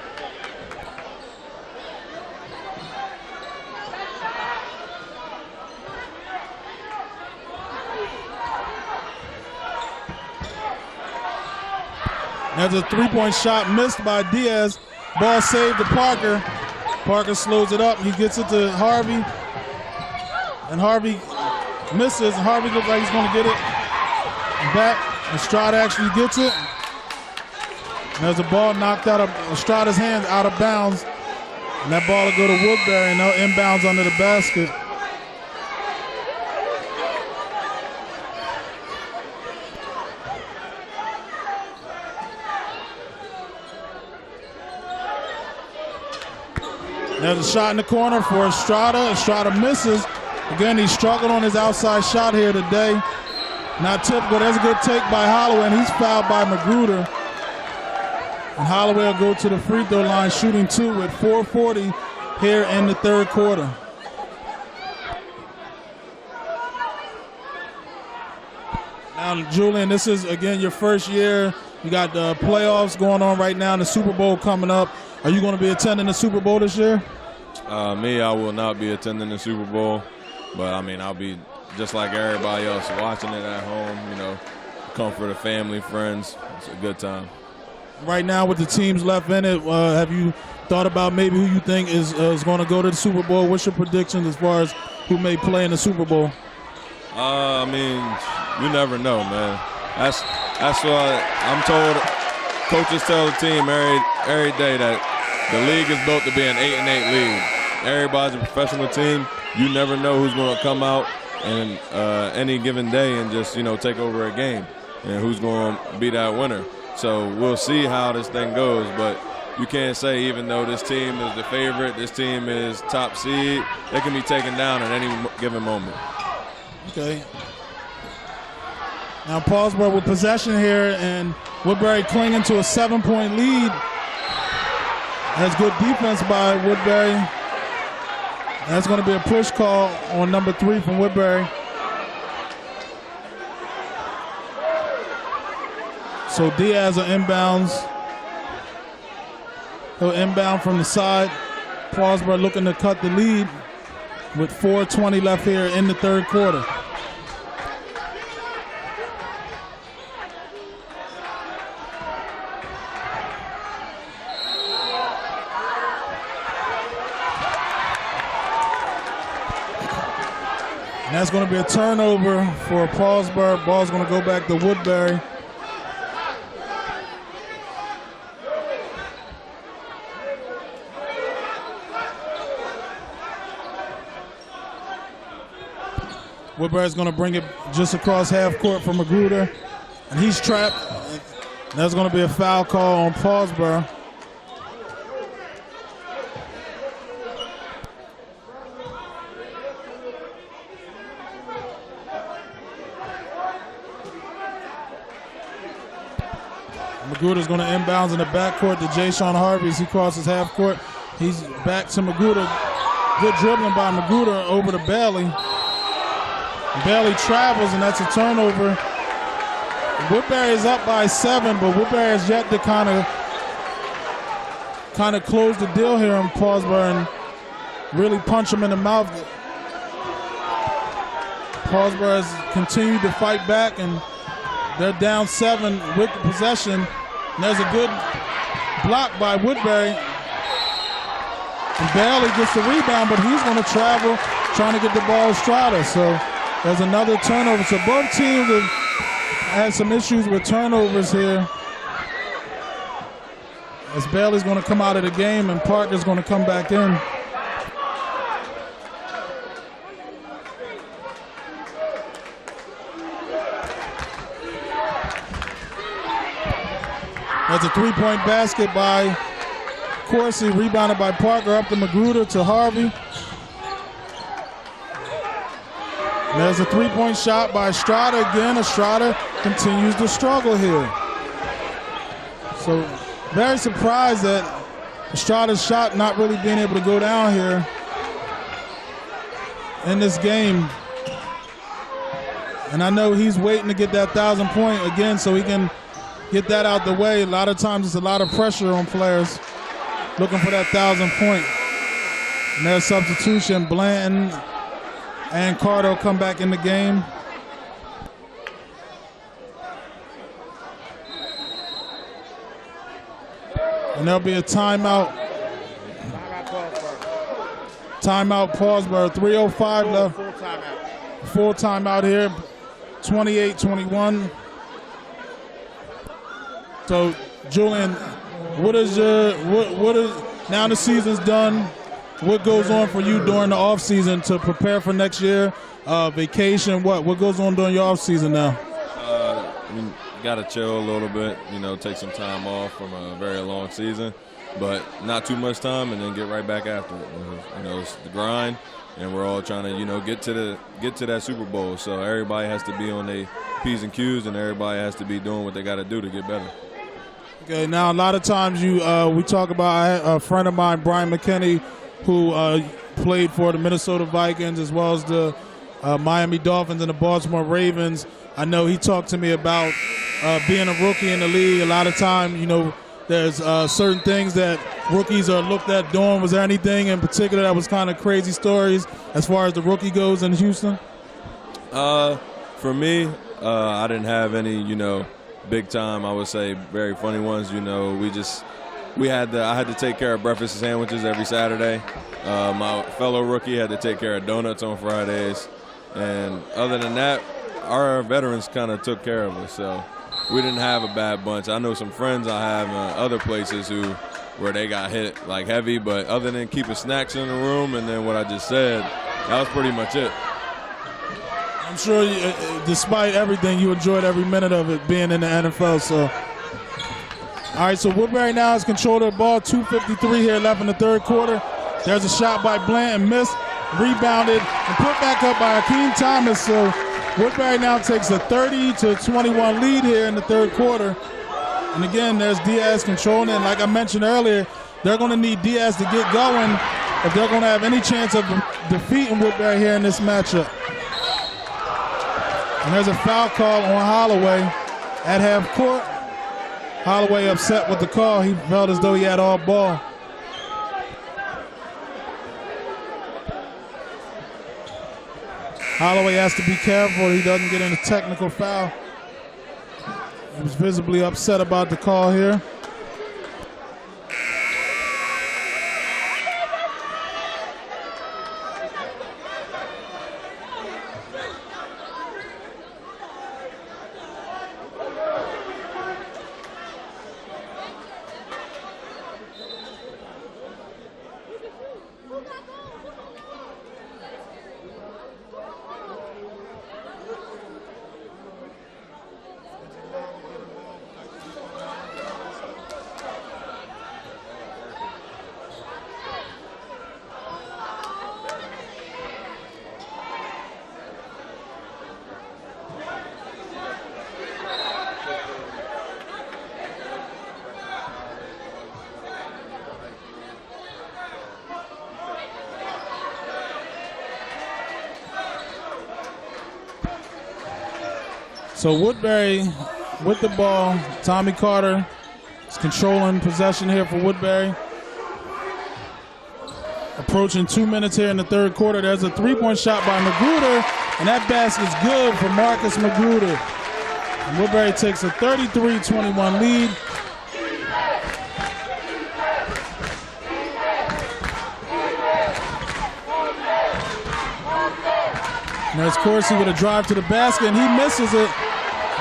There's a three-point shot missed by Diaz. Ball saved to Parker. Parker slows it up. He gets it to Harvey. And Harvey misses. Harvey looks like he's going to get it back. Estrada actually gets it. And there's a ball knocked out of Estrada's hands, out of bounds. And that ball will go to Woodbury, and they'll inbounds under the basket. There's a shot in the corner for Estrada. Estrada misses. Again, he's struggled on his outside shot here today. Not typical. There's a good take by Holloway, and he's fouled by Magruder. And Holloway will go to the free throw line, shooting 2 with 4:40 here in the third quarter. Now, Julian, this is, again, your first year. You got the playoffs going on right now, and the Super Bowl coming up. Are you going to be attending the Super Bowl this year? Me, I will not be attending the Super Bowl, but I mean, I'll be just like everybody else, watching it at home, you know, comfort of family, friends. It's a good time. Right now with the teams left in it, have you thought about maybe who you think is going to go to the Super Bowl? What's your predictions as far as who may play in the Super Bowl? I mean, you never know, man. That's what I'm told. Coaches tell the team every day that the league is built to be an 8-8 league. Everybody's a professional team. You never know who's going to come out in any given day and just, you know, take over a game and who's going to be that winner. So we'll see how this thing goes, but you can't say even though this team is the favorite, this team is top seed, they can be taken down at any given moment. Okay. Now Paulsboro with possession here, and Woodbury clinging to a 7-point lead. That's good defense by Woodbury. That's going to be a push call on number 3 from Woodbury. So Diaz are inbounds. He'll inbound from the side. Paulsboro looking to cut the lead with 4:20 left here in the third quarter. And that's going to be a turnover for Paulsboro. Ball's going to go back to Woodbury. Woodbury's going to bring it just across half court for Magruder, and he's trapped. That's going to be a foul call on Paulsboro. Magruder's going to inbounds in the backcourt to Jayshawn Harvey as he crosses half court. He's back to Magruder. Good dribbling by Magruder over to Bailey. Bailey travels, and that's a turnover. Woodbury is up by 7, but Woodbury has yet to kind of close the deal here on Paulsboro and really punch him in the mouth. Paulsboro has continued to fight back, and they're down 7 with the possession. And there's a good block by Woodbury. And Bailey gets the rebound, but he's going to travel, trying to get the ball to Estrada. So there's another turnover. So both teams have had some issues with turnovers here. As Bailey's going to come out of the game and Parker's going to come back in. That's a 3-point basket by Corsi, rebounded by Parker, up to Magruder to Harvey. And there's a 3-point shot by Estrada again. Estrada continues to struggle here. So very surprised that Estrada's shot not really being able to go down here in this game. And I know he's waiting to get that 1,000-point again so he can get that out the way. A lot of times it's a lot of pressure on players looking for that 1,000-point. And there's substitution. Blanton and Cardo come back in the game. And there'll be a timeout. Timeout Paulsboro. 3:05 left. Full timeout here. 28-21. So, Julian, what is now the season's done? What goes on for you during the off season to prepare for next year? Vacation, what goes on during your off season now? I mean, got to chill a little bit, you know, take some time off from a very long season, but not too much time, and then get right back after it. You know, it's the grind, and we're all trying to, you know, get to that Super Bowl. So everybody has to be on their P's and Q's, and everybody has to be doing what they got to do to get better. Okay, now a lot of times we talk about a friend of mine, Brian McKinney, who played for the Minnesota Vikings as well as the Miami Dolphins and the Baltimore Ravens. I know he talked to me about being a rookie in the league. A lot of time, you know, there's certain things that rookies are looked at doing. Was there anything in particular that was kind of crazy stories as far as the rookie goes in Houston? For me, I didn't have any, big time, I would say, very funny ones. I had to take care of breakfast and sandwiches every Saturday. My fellow rookie had to take care of donuts on Fridays. And other than that, our veterans kind of took care of us. So we didn't have a bad bunch. I know some friends I have in other places where they got hit like heavy, but other than keeping snacks in the room and then what I just said, that was pretty much it. I'm sure, despite everything, you enjoyed every minute of it being in the NFL. So, all right. So Woodbury now has control of the ball. 2:53 here left in the third quarter. There's a shot by Bland and missed, rebounded and put back up by Akeem Thomas. So Woodbury now takes a 30-21 lead here in the third quarter. And again, there's Diaz controlling it. And like I mentioned earlier, they're going to need Diaz to get going if they're going to have any chance of defeating Woodbury here in this matchup. And there's a foul call on Holloway at half court. Holloway upset with the call. He felt as though he had all ball. Holloway has to be careful he doesn't get in a technical foul. He was visibly upset about the call here. So Woodbury with the ball. Tommy Carter is controlling possession here for Woodbury. Approaching 2 minutes here in the third quarter. There's a three-point shot by Magruder, and that basket's good for Marcus Magruder. And Woodbury takes a 33-21 lead. And there's Corsi with a drive to the basket, and he misses it.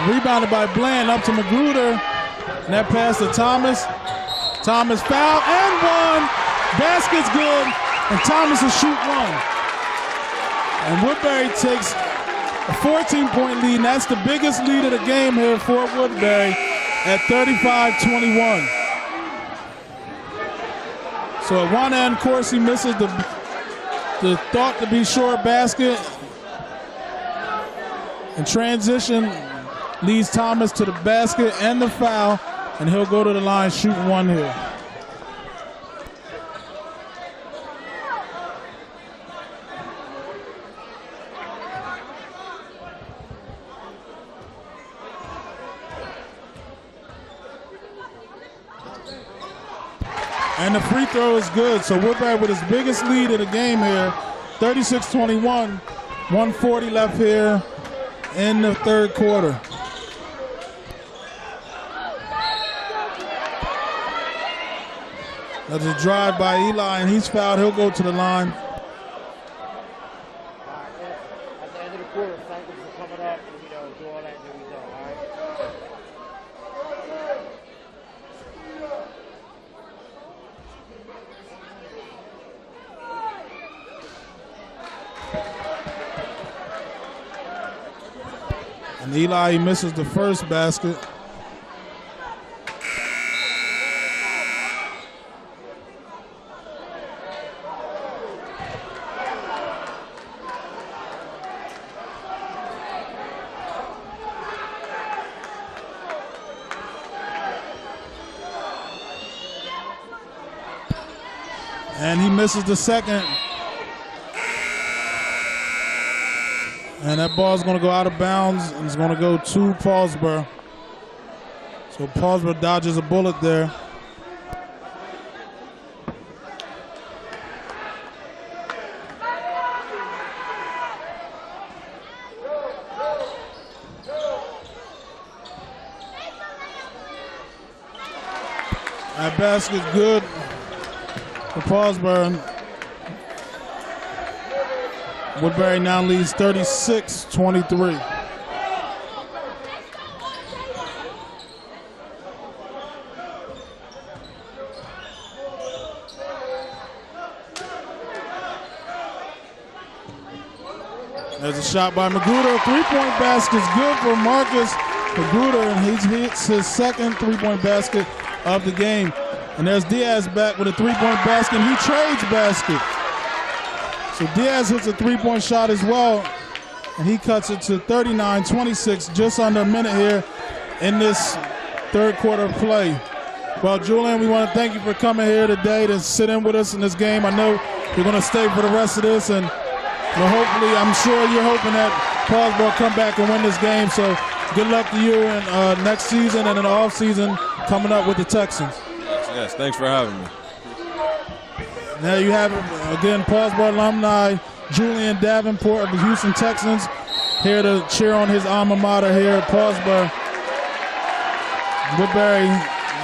Rebounded by Bland up to Magruder. And that pass to Thomas. Thomas foul and one. Basket's good, and Thomas will shoot one. And Woodbury takes a 14-point lead, and that's the biggest lead of the game here for Woodbury at 35-21. So at one end, Corsi misses the thought to be short basket. In transition, leads Thomas to the basket and the foul, and he'll go to the line shooting one here. And the free throw is good. So Woodbury with his biggest lead of the game here, 36-21, 140 left here in the third quarter. That's a drive by Eli, and he's fouled. He'll go to the line. At the end of the quarter, thank you for coming up and, do all that new result, all right? And Eli misses the first basket. And he misses the second. And that ball's going to go out of bounds, and it's going to go to Paulsboro. So Paulsboro dodges a bullet there. That basket good for Paulsboro. Woodbury now leads 36-23. There's a shot by Magruder. Three-point basket's good for Marcus Magruder, and he hits his second three-point basket of the game. And there's Diaz back with a three-point basket, and he trades basket. So Diaz hits a three-point shot as well, and he cuts it to 39-26, just under a minute here in this third quarter of play. Well, Julian, we want to thank you for coming here today to sit in with us in this game. I know you're going to stay for the rest of this, and hopefully, I'm sure you're hoping that Paulsboro come back and win this game. So good luck to you in next season and in the offseason coming up with the Texans. Yes, thanks for having me. Now you have, again, Paulsboro alumni Julian Davenport of the Houston Texans here to cheer on his alma mater here at Paulsboro. Woodbury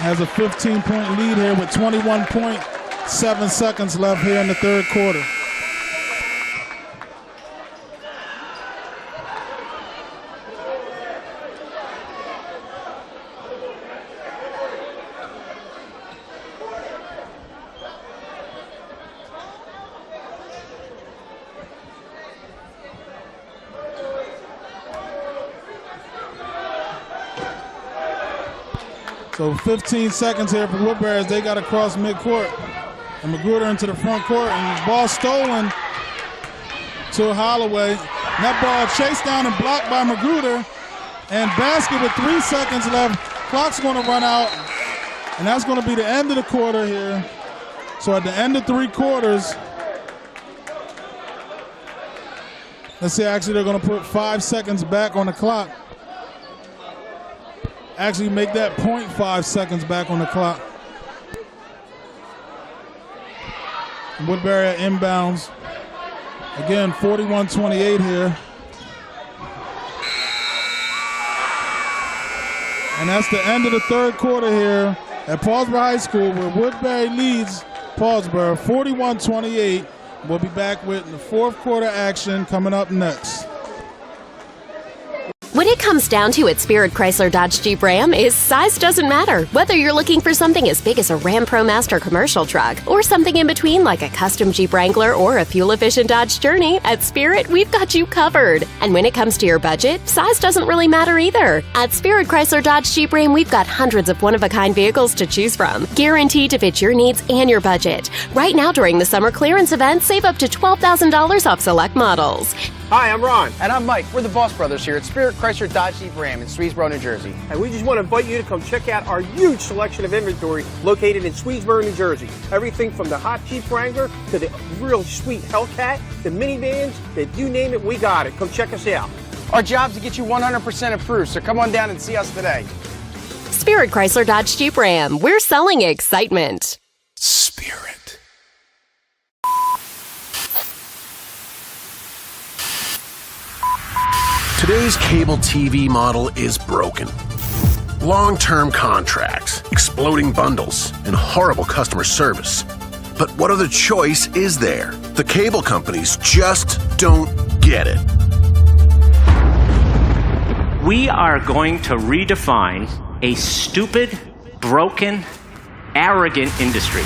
has a 15-point lead here with 21.7 seconds left here in the third quarter. So 15 seconds here for Woodbury as they got across midcourt. And Magruder into the front court, and the ball stolen to Holloway. And that ball chased down and blocked by Magruder. And basket with 3 seconds left. Clock's going to run out. And that's going to be the end of the quarter here. So at the end of 3 quarters, let's see, actually they're going to put 5 seconds back on the clock. Actually make that 0.5 seconds back on the clock. Woodbury at inbounds. Again, 41-28 here. And that's the end of the third quarter here at Paulsboro High School, where Woodbury leads Paulsboro 41-28. We'll be back with the fourth quarter action coming up next. When it comes down to it, Spirit Chrysler Dodge Jeep Ram is size doesn't matter. Whether you're looking for something as big as a Ram ProMaster commercial truck or something in between like a custom Jeep Wrangler or a fuel-efficient Dodge Journey, at Spirit, we've got you covered. And when it comes to your budget, size doesn't really matter either. At Spirit Chrysler Dodge Jeep Ram, we've got hundreds of one-of-a-kind vehicles to choose from, guaranteed to fit your needs and your budget. Right now during the summer clearance event, save up to $12,000 off select models. Hi, I'm Ron. And I'm Mike. We're the Boss Brothers here at Spirit Chrysler Dodge Jeep Ram in Swedesboro, New Jersey. And we just want to invite you to come check out our huge selection of inventory located in Swedesboro, New Jersey. Everything from the hot Jeep Wrangler to the real sweet Hellcat, the minivans, you name it, we got it. Come check us out. Our job's to get you 100% approved, so come on down and see us today. Spirit Chrysler Dodge Jeep Ram. We're selling excitement. Spirit. Today's cable TV model is broken. Long-term contracts, exploding bundles, and horrible customer service. But what other choice is there? The cable companies just don't get it. We are going to redefine a stupid, broken, arrogant industry.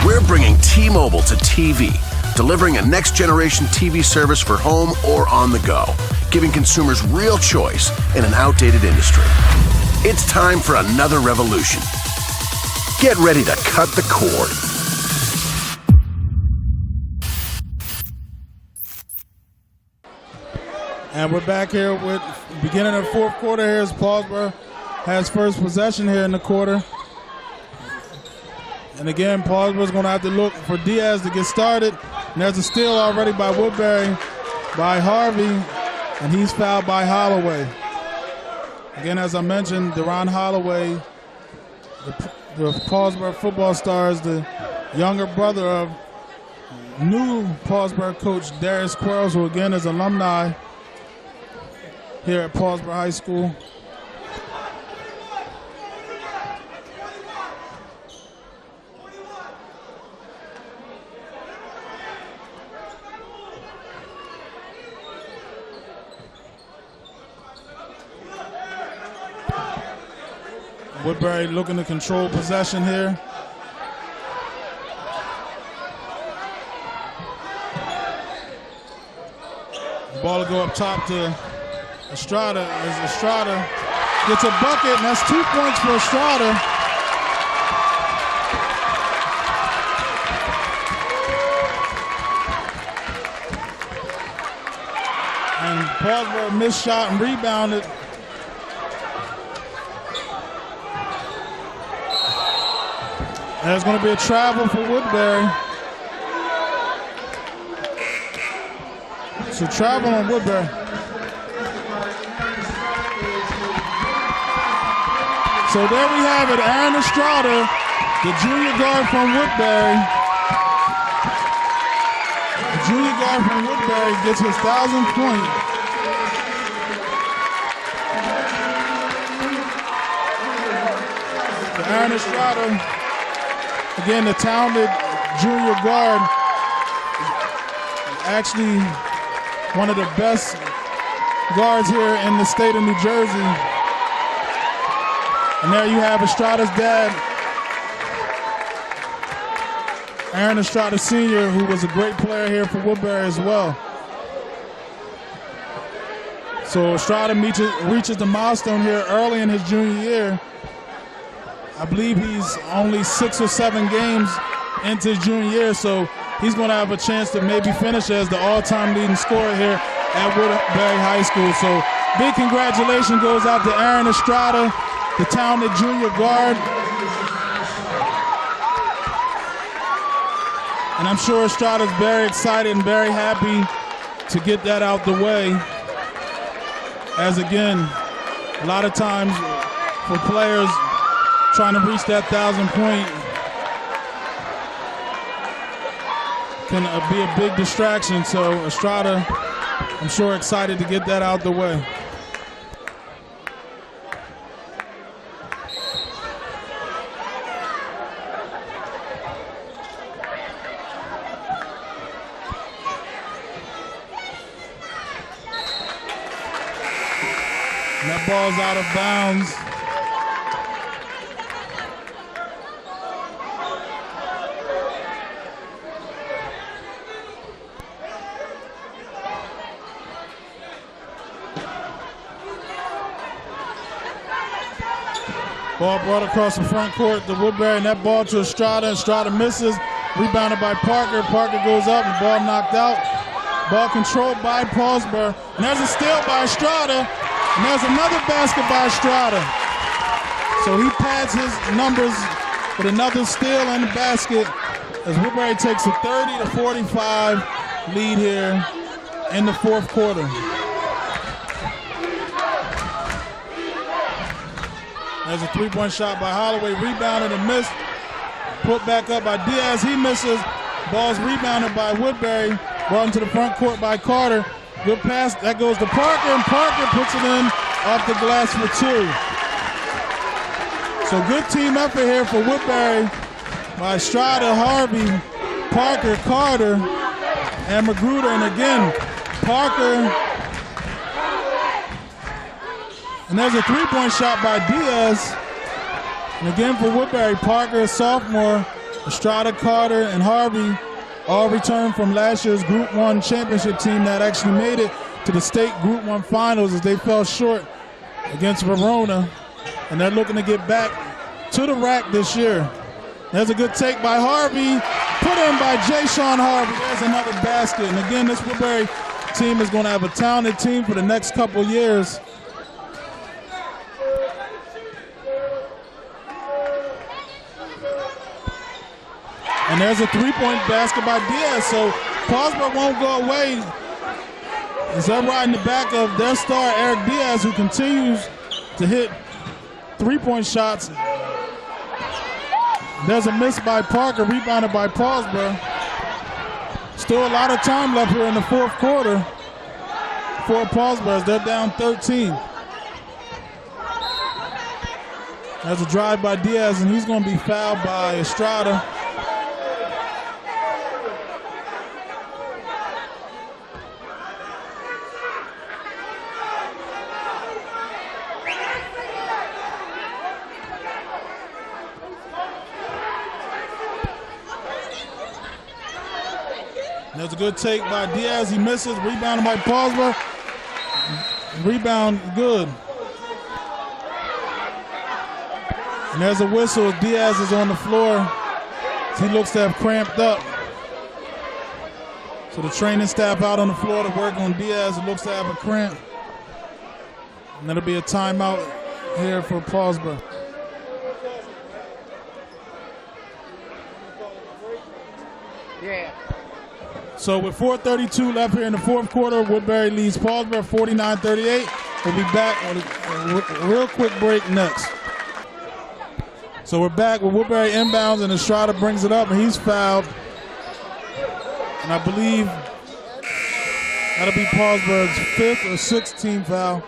We're bringing T-Mobile to TV, delivering a next-generation TV service for home or on the go, giving consumers real choice in an outdated industry. It's time for another revolution. Get ready to cut the cord. And we're back here with beginning of the fourth quarter here as Paulsboro has first possession here in the quarter. And again, Paulsboro's going to have to look for Diaz to get started. And there's a steal already by Woodbury, by Harvey, and he's fouled by Holloway. Again, as I mentioned, Deron Holloway, the Paulsboro football stars, the younger brother of new Paulsboro coach Darius Quarles, who again is alumni here at Paulsboro High School. Woodbury looking to control possession here. The ball will go up top to Estrada as Estrada gets a bucket, and that's 2 points for Estrada. And Paulsboro missed shot and rebounded. There's going to be a travel for Woodbury. So travel on Woodbury. So there we have it, Aaron Estrada, the junior guard from Woodbury. The junior guard from Woodbury gets his 1,000th point. So Aaron Estrada, again, the talented junior guard, actually one of the best guards here in the state of New Jersey. And there you have Estrada's dad, Aaron Estrada Sr., who was a great player here for Woodbury as well. So Estrada reaches the milestone here early in his junior year. I believe he's only 6 or 7 games into his junior year, so he's going to have a chance to maybe finish as the all-time leading scorer here at Woodbury High School. So big congratulations goes out to Aaron Estrada, the talented junior guard. And I'm sure Estrada's very excited and very happy to get that out the way. As again, a lot of times for players trying to reach that 1,000 point can be a big distraction. So Estrada, I'm sure, excited to get that out the way. And that ball's out of bounds. Ball brought across the front court to Woodbury, and that ball to Estrada. Estrada misses, rebounded by Parker. Parker goes up, and the ball knocked out. Ball controlled by Paulsboro, and there's a steal by Estrada, and there's another basket by Estrada. So he pads his numbers with another steal and a basket as Woodbury takes a 30-45 lead here in the fourth quarter. There's a three-point shot by Holloway, rebounded and missed. Put back up by Diaz, he misses. Ball's rebounded by Woodbury, brought into the front court by Carter. Good pass, that goes to Parker, and Parker puts it in off the glass for 2. So good team effort here for Woodbury by Estrada, Harvey, Parker, Carter, and Magruder. And again, Parker. And there's a three-point shot by Diaz. And again for Woodbury, Parker, a sophomore, Estrada, Carter, and Harvey all returned from last year's Group 1 championship team that actually made it to the state Group 1 finals as they fell short against Verona. And they're looking to get back to the rack this year. There's a good take by Harvey, put in by Jay-Sean Harvey. There's another basket. And again, this Woodbury team is going to have a talented team for the next couple years. And there's a three-point basket by Diaz, so Paulsboro won't go away. As they're right in the back of their star, Eric Diaz, who continues to hit three-point shots. There's a miss by Parker, rebounded by Paulsboro. Still a lot of time left here in the fourth quarter for Paulsboro as they're down 13. There's a drive by Diaz, and he's going to be fouled by Estrada. There's a good take by Diaz. He misses. Rebounded by Paulsboro. Rebound good. And there's a whistle. Diaz is on the floor. He looks to have cramped up. So the training staff out on the floor to work on Diaz. It looks to have a cramp. And that'll be a timeout here for Paulsboro. Yeah. So with 4:32 left here in the fourth quarter, Woodbury leads Paulsboro 49-38. We'll be back with a real quick break next. So we're back with Woodbury inbounds, and Estrada brings it up, and he's fouled. And I believe that'll be Paulsboro's 5th or 6th team foul.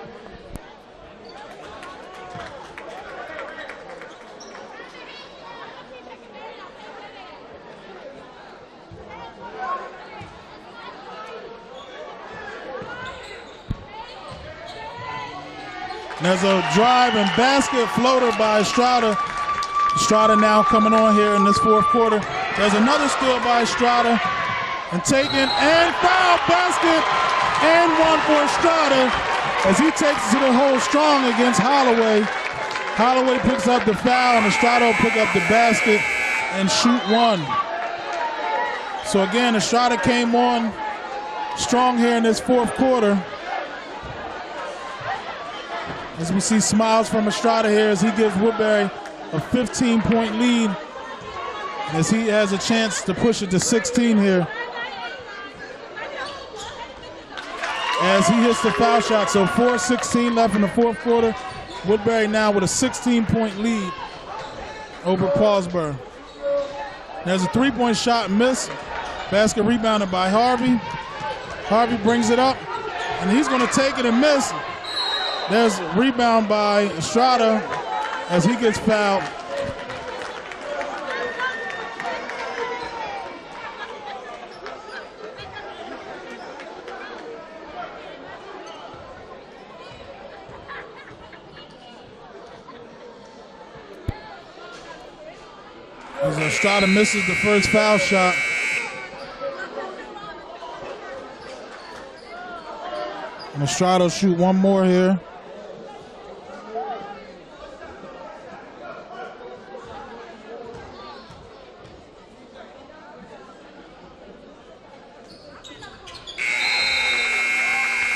There's a drive and basket floater by Estrada. Estrada now coming on here in this fourth quarter. There's another steal by Estrada. And taken and foul, basket and one for Estrada as he takes it to the hole strong against Holloway. Holloway picks up the foul and Estrada will pick up the basket and shoot one. So again, Estrada came on strong here in this fourth quarter. As we see smiles from Estrada here as he gives Woodbury a 15-point lead as he has a chance to push it to 16 here. As he hits the foul shot, so 4:16 left in the fourth quarter. Woodbury now with a 16-point lead over Paulsboro. There's a three-point shot miss. Basket rebounded by Harvey. Harvey brings it up, and he's going to take it and miss. There's a rebound by Estrada as he gets fouled. As Estrada misses the first foul shot. And Estrada will shoot one more here.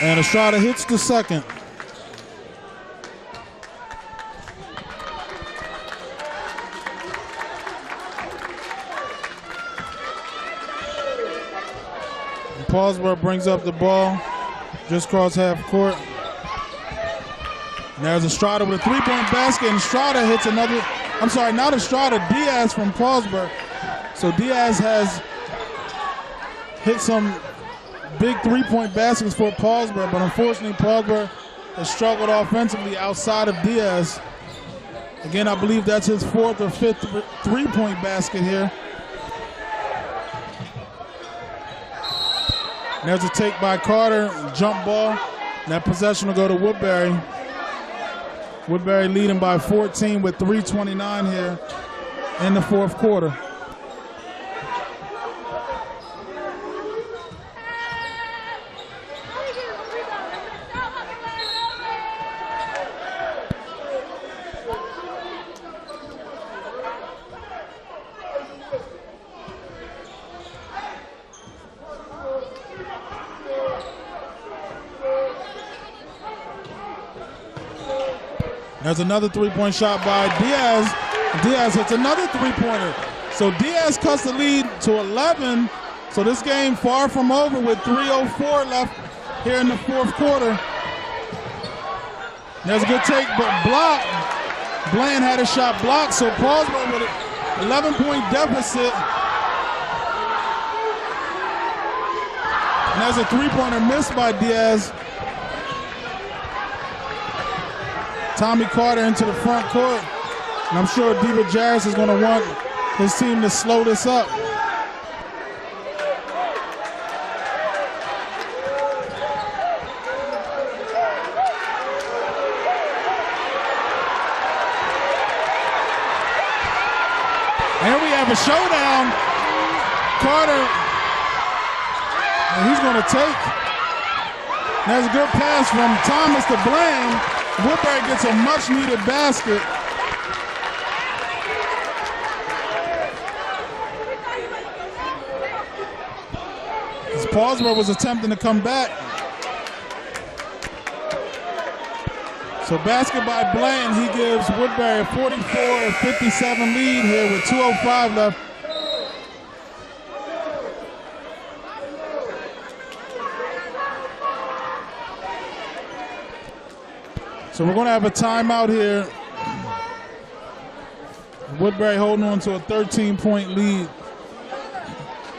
And Estrada hits the second. And Paulsboro brings up the ball just across half court. And there's Estrada with a three-point basket, and Estrada hits another, I'm sorry, not Estrada, Diaz from Paulsboro. So Diaz has hit some big three-point baskets for Paulsboro, but unfortunately Paulsboro has struggled offensively outside of Diaz. Again, I believe that's his fourth or fifth three-point basket here. And there's a take by Carter, jump ball. And that possession will go to Woodbury. Woodbury leading by 14 with 3:29 here in the fourth quarter. There's another three-point shot by Diaz. Diaz hits another three-pointer. So Diaz cuts the lead to 11. So this game far from over with 3:04 left here in the fourth quarter. There's a good take, but blocked. Bland had a shot blocked, so Paulsboro with an 11-point deficit. And there's a three-pointer missed by Diaz. Tommy Carter into the front court. And I'm sure Diva Jarris is going to want his team to slow this up. And we have a showdown. And he's going to take. There's a good pass from Thomas to Bland. Woodbury gets a much-needed basket. As Paulsboro was attempting to come back. So basket by Bland. He gives Woodbury a 44-57 lead here with 2:05 left. So we're going to have a timeout here. Woodbury holding on to a 13-point lead.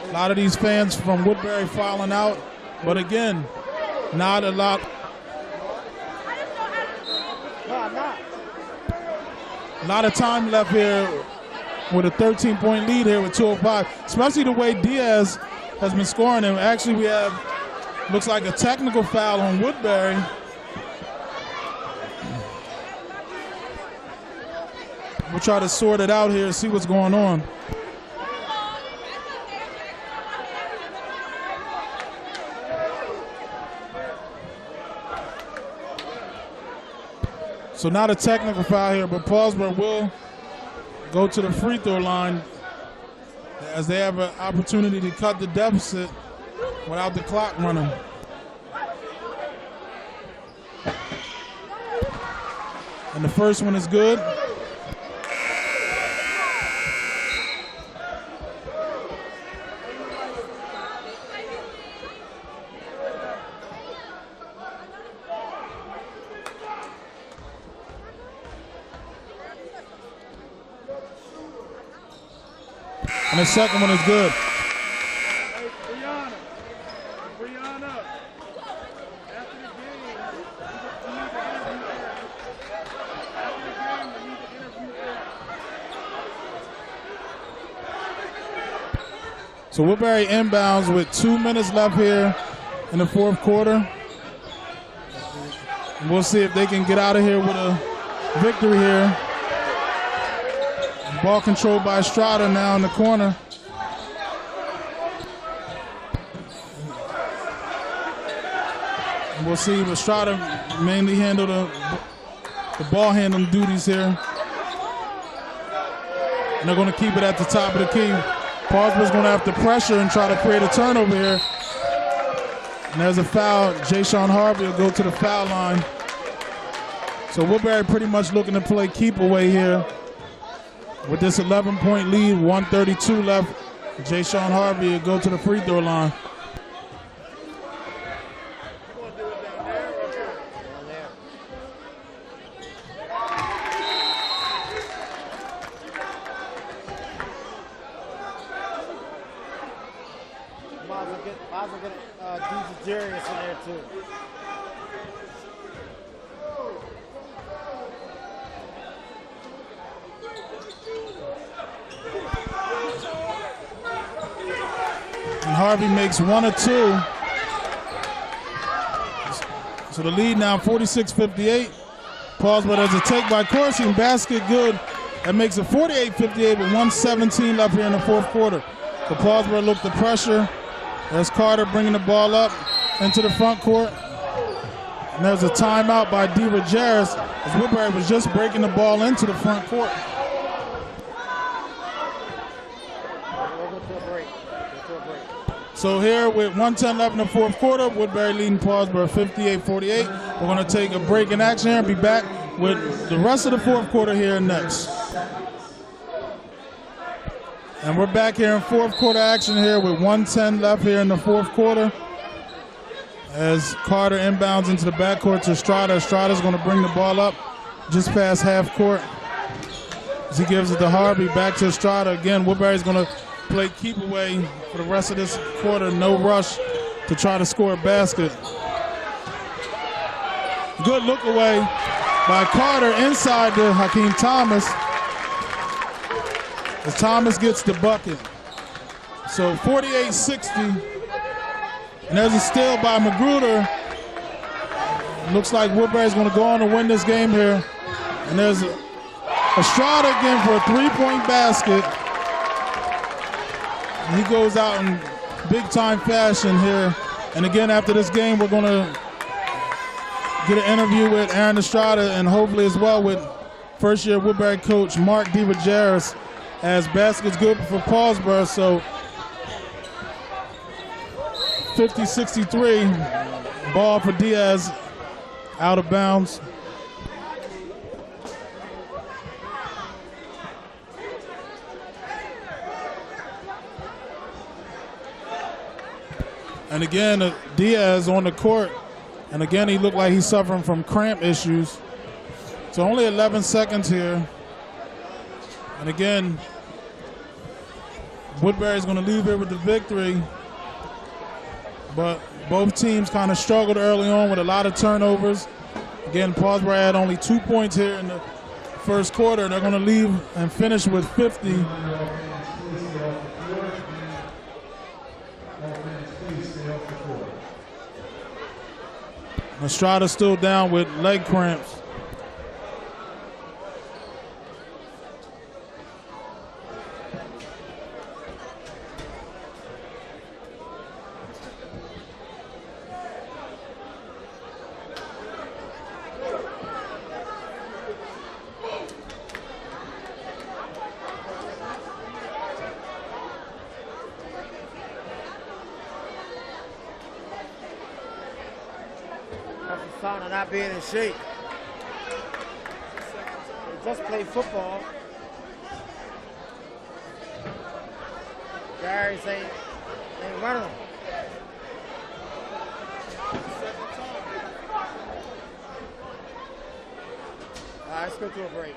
A lot of these fans from Woodbury filing out, but again, not a lot. A lot of time left here with a 13-point lead here with 2:05, especially the way Diaz has been scoring. And actually we have, looks like a technical foul on Woodbury. We'll try to sort it out here and see what's going on. So not a technical foul here, but Paulsboro will go to the free throw line as they have an opportunity to cut the deficit without the clock running. And the first one is good. And the second one is good. Brianna, after the game, you need to interview So Woodbury inbounds with 2 minutes left here in the fourth quarter. And we'll see if they can get out of here with a victory here. Ball controlled by Estrada now in the corner. And we'll see if Estrada mainly handle the ball handling duties here. And they're going to keep it at the top of the key. Paulsboro's going to have to pressure and try to create a turnover here. And there's a foul. Jay-Sean Harvey will go to the foul line. So Woodbury pretty much looking to play keep away here. With this 11-point lead, 1:32 left, Jay-Sean Harvey will go to the free throw line. Might as well get Darius in there too. And Harvey makes one or two. So the lead now 46-58. Paulsboro does a take by Corsi and basket good. That makes it 48-58 with 1:17 left here in the fourth quarter. So Paulsboro looked the pressure. There's Carter bringing the ball up into the front court. And there's a timeout by DeRogeris as Woodbury was just breaking the ball into the front court. So here with 1:10 left in the fourth quarter, Woodbury leading Paulsboro 58-48. We're going to take a break in action here and be back with the rest of the fourth quarter here next. And we're back here in fourth quarter action here with 1:10 left here in the fourth quarter. As Carter inbounds into the backcourt to Estrada. Estrada's going to bring the ball up just past half court. As he gives it to Harvey, back to Estrada. Again, Woodbury's going to play keep away for the rest of this quarter. No rush to try to score a basket. Good look away by Carter inside to Hakeem Thomas. As Thomas gets the bucket. So 48-60. And there's a steal by Magruder. Looks like Woodbury's going to go on to win this game here. And there's Estrada again for a three-point basket. And he goes out in big-time fashion here And again, after this game, we're going to get an interview with Aaron Estrada and hopefully as well with first-year Woodbury coach Mark DeVageris as basket's good for Paulsboro. So 50-63, ball for Diaz out of bounds. And again, Diaz on the court. And again, he looked like he's suffering from cramp issues. So only 11 seconds here. And again, Woodbury's going to leave here with the victory. But both teams kind of struggled early on with a lot of turnovers. Again, Paulsboro had only 2 points here in the first quarter. They're going to leave and finish with 50. Estrada still down with leg cramps. That's a sign of not being in shape. They just play football. Gary's ain't running them. All right, let's go to a break.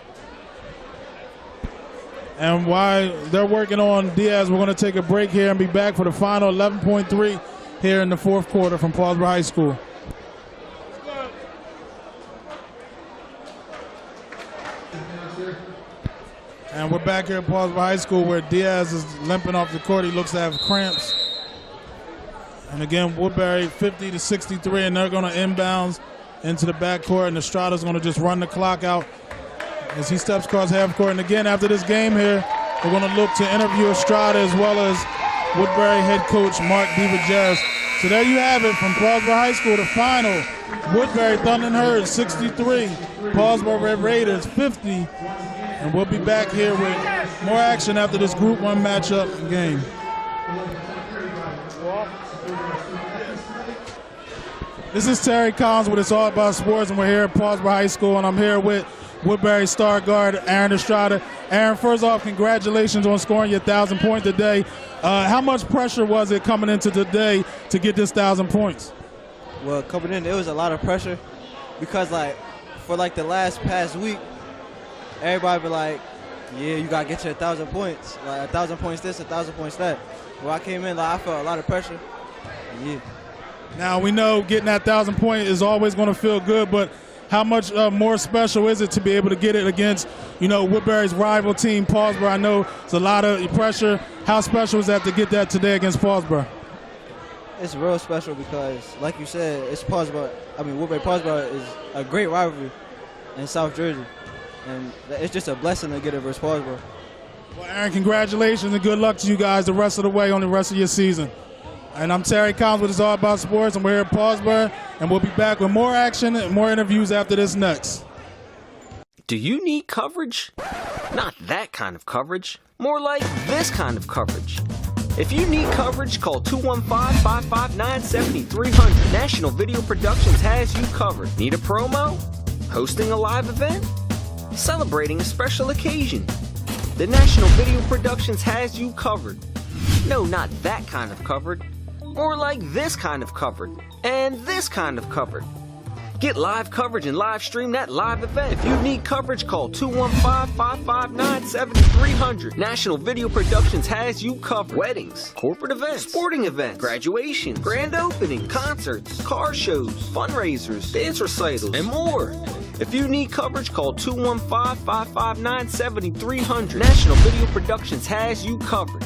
And while they're working on Diaz, we're going to take a break here and be back for the final 11.3 here in the fourth quarter from Paulsboro High School. And we're back here at Paulsboro High School where Diaz is limping off the court. He looks to have cramps. And again, Woodbury 50-63, and they're going to inbounds into the backcourt, and Estrada's going to just run the clock out as he steps across half court. And again, after this game here, we're going to look to interview Estrada as well as Woodbury head coach Mark DeVageris. So there you have it from Paulsboro High School, the final. Woodbury Thunder and Herd 63, Paulsboro Red Raiders 50. And we'll be back here with more action after this Group 1 matchup game. This is Terry Collins with It's All About Sports, and we're here at Paulsboro High School, and I'm here with Woodbury star guard Aaron Estrada. Aaron, first off, congratulations on scoring your 1,000 point today. How much pressure was it coming into today to get this 1,000 points? Well, coming in, it was a lot of pressure because, for the past week, everybody be like, yeah, you got to get your 1,000 points. 1,000 points this, 1,000 points that. Well, I came in, I felt a lot of pressure. Yeah. Now, we know getting that 1,000 point is always going to feel good, but how much more special is it to be able to get it against, Woodbury's rival team, Paulsboro? I know it's a lot of pressure. How special is that to get that today against Paulsboro? It's real special because, like you said, it's Paulsboro. Woodbury-Paulsboro is a great rivalry in South Jersey. And it's just a blessing to get it versus Paulsboro. Well, Aaron, congratulations and good luck to you guys the rest of the way on the rest of your season. And I'm Terry Collins with It's All About Sports, and we're here at Paulsboro, and we'll be back with more action and more interviews after this next. Do you need coverage? Not that kind of coverage. More like this kind of coverage. If you need coverage, call 215-559-7300. National Video Productions has you covered. Need a promo? Hosting a live event? Celebrating a special occasion? The National Video Productions has you covered. No, not that kind of covered. More like this kind of covered. And this kind of covered. Get live coverage and live stream that live event. If you need coverage, call 215-559-7300. National Video Productions has you covered. Weddings, corporate events, sporting events, graduations, grand opening, concerts, car shows, fundraisers, dance recitals, and more. If you need coverage, call 215-559-7300. National Video Productions has you covered.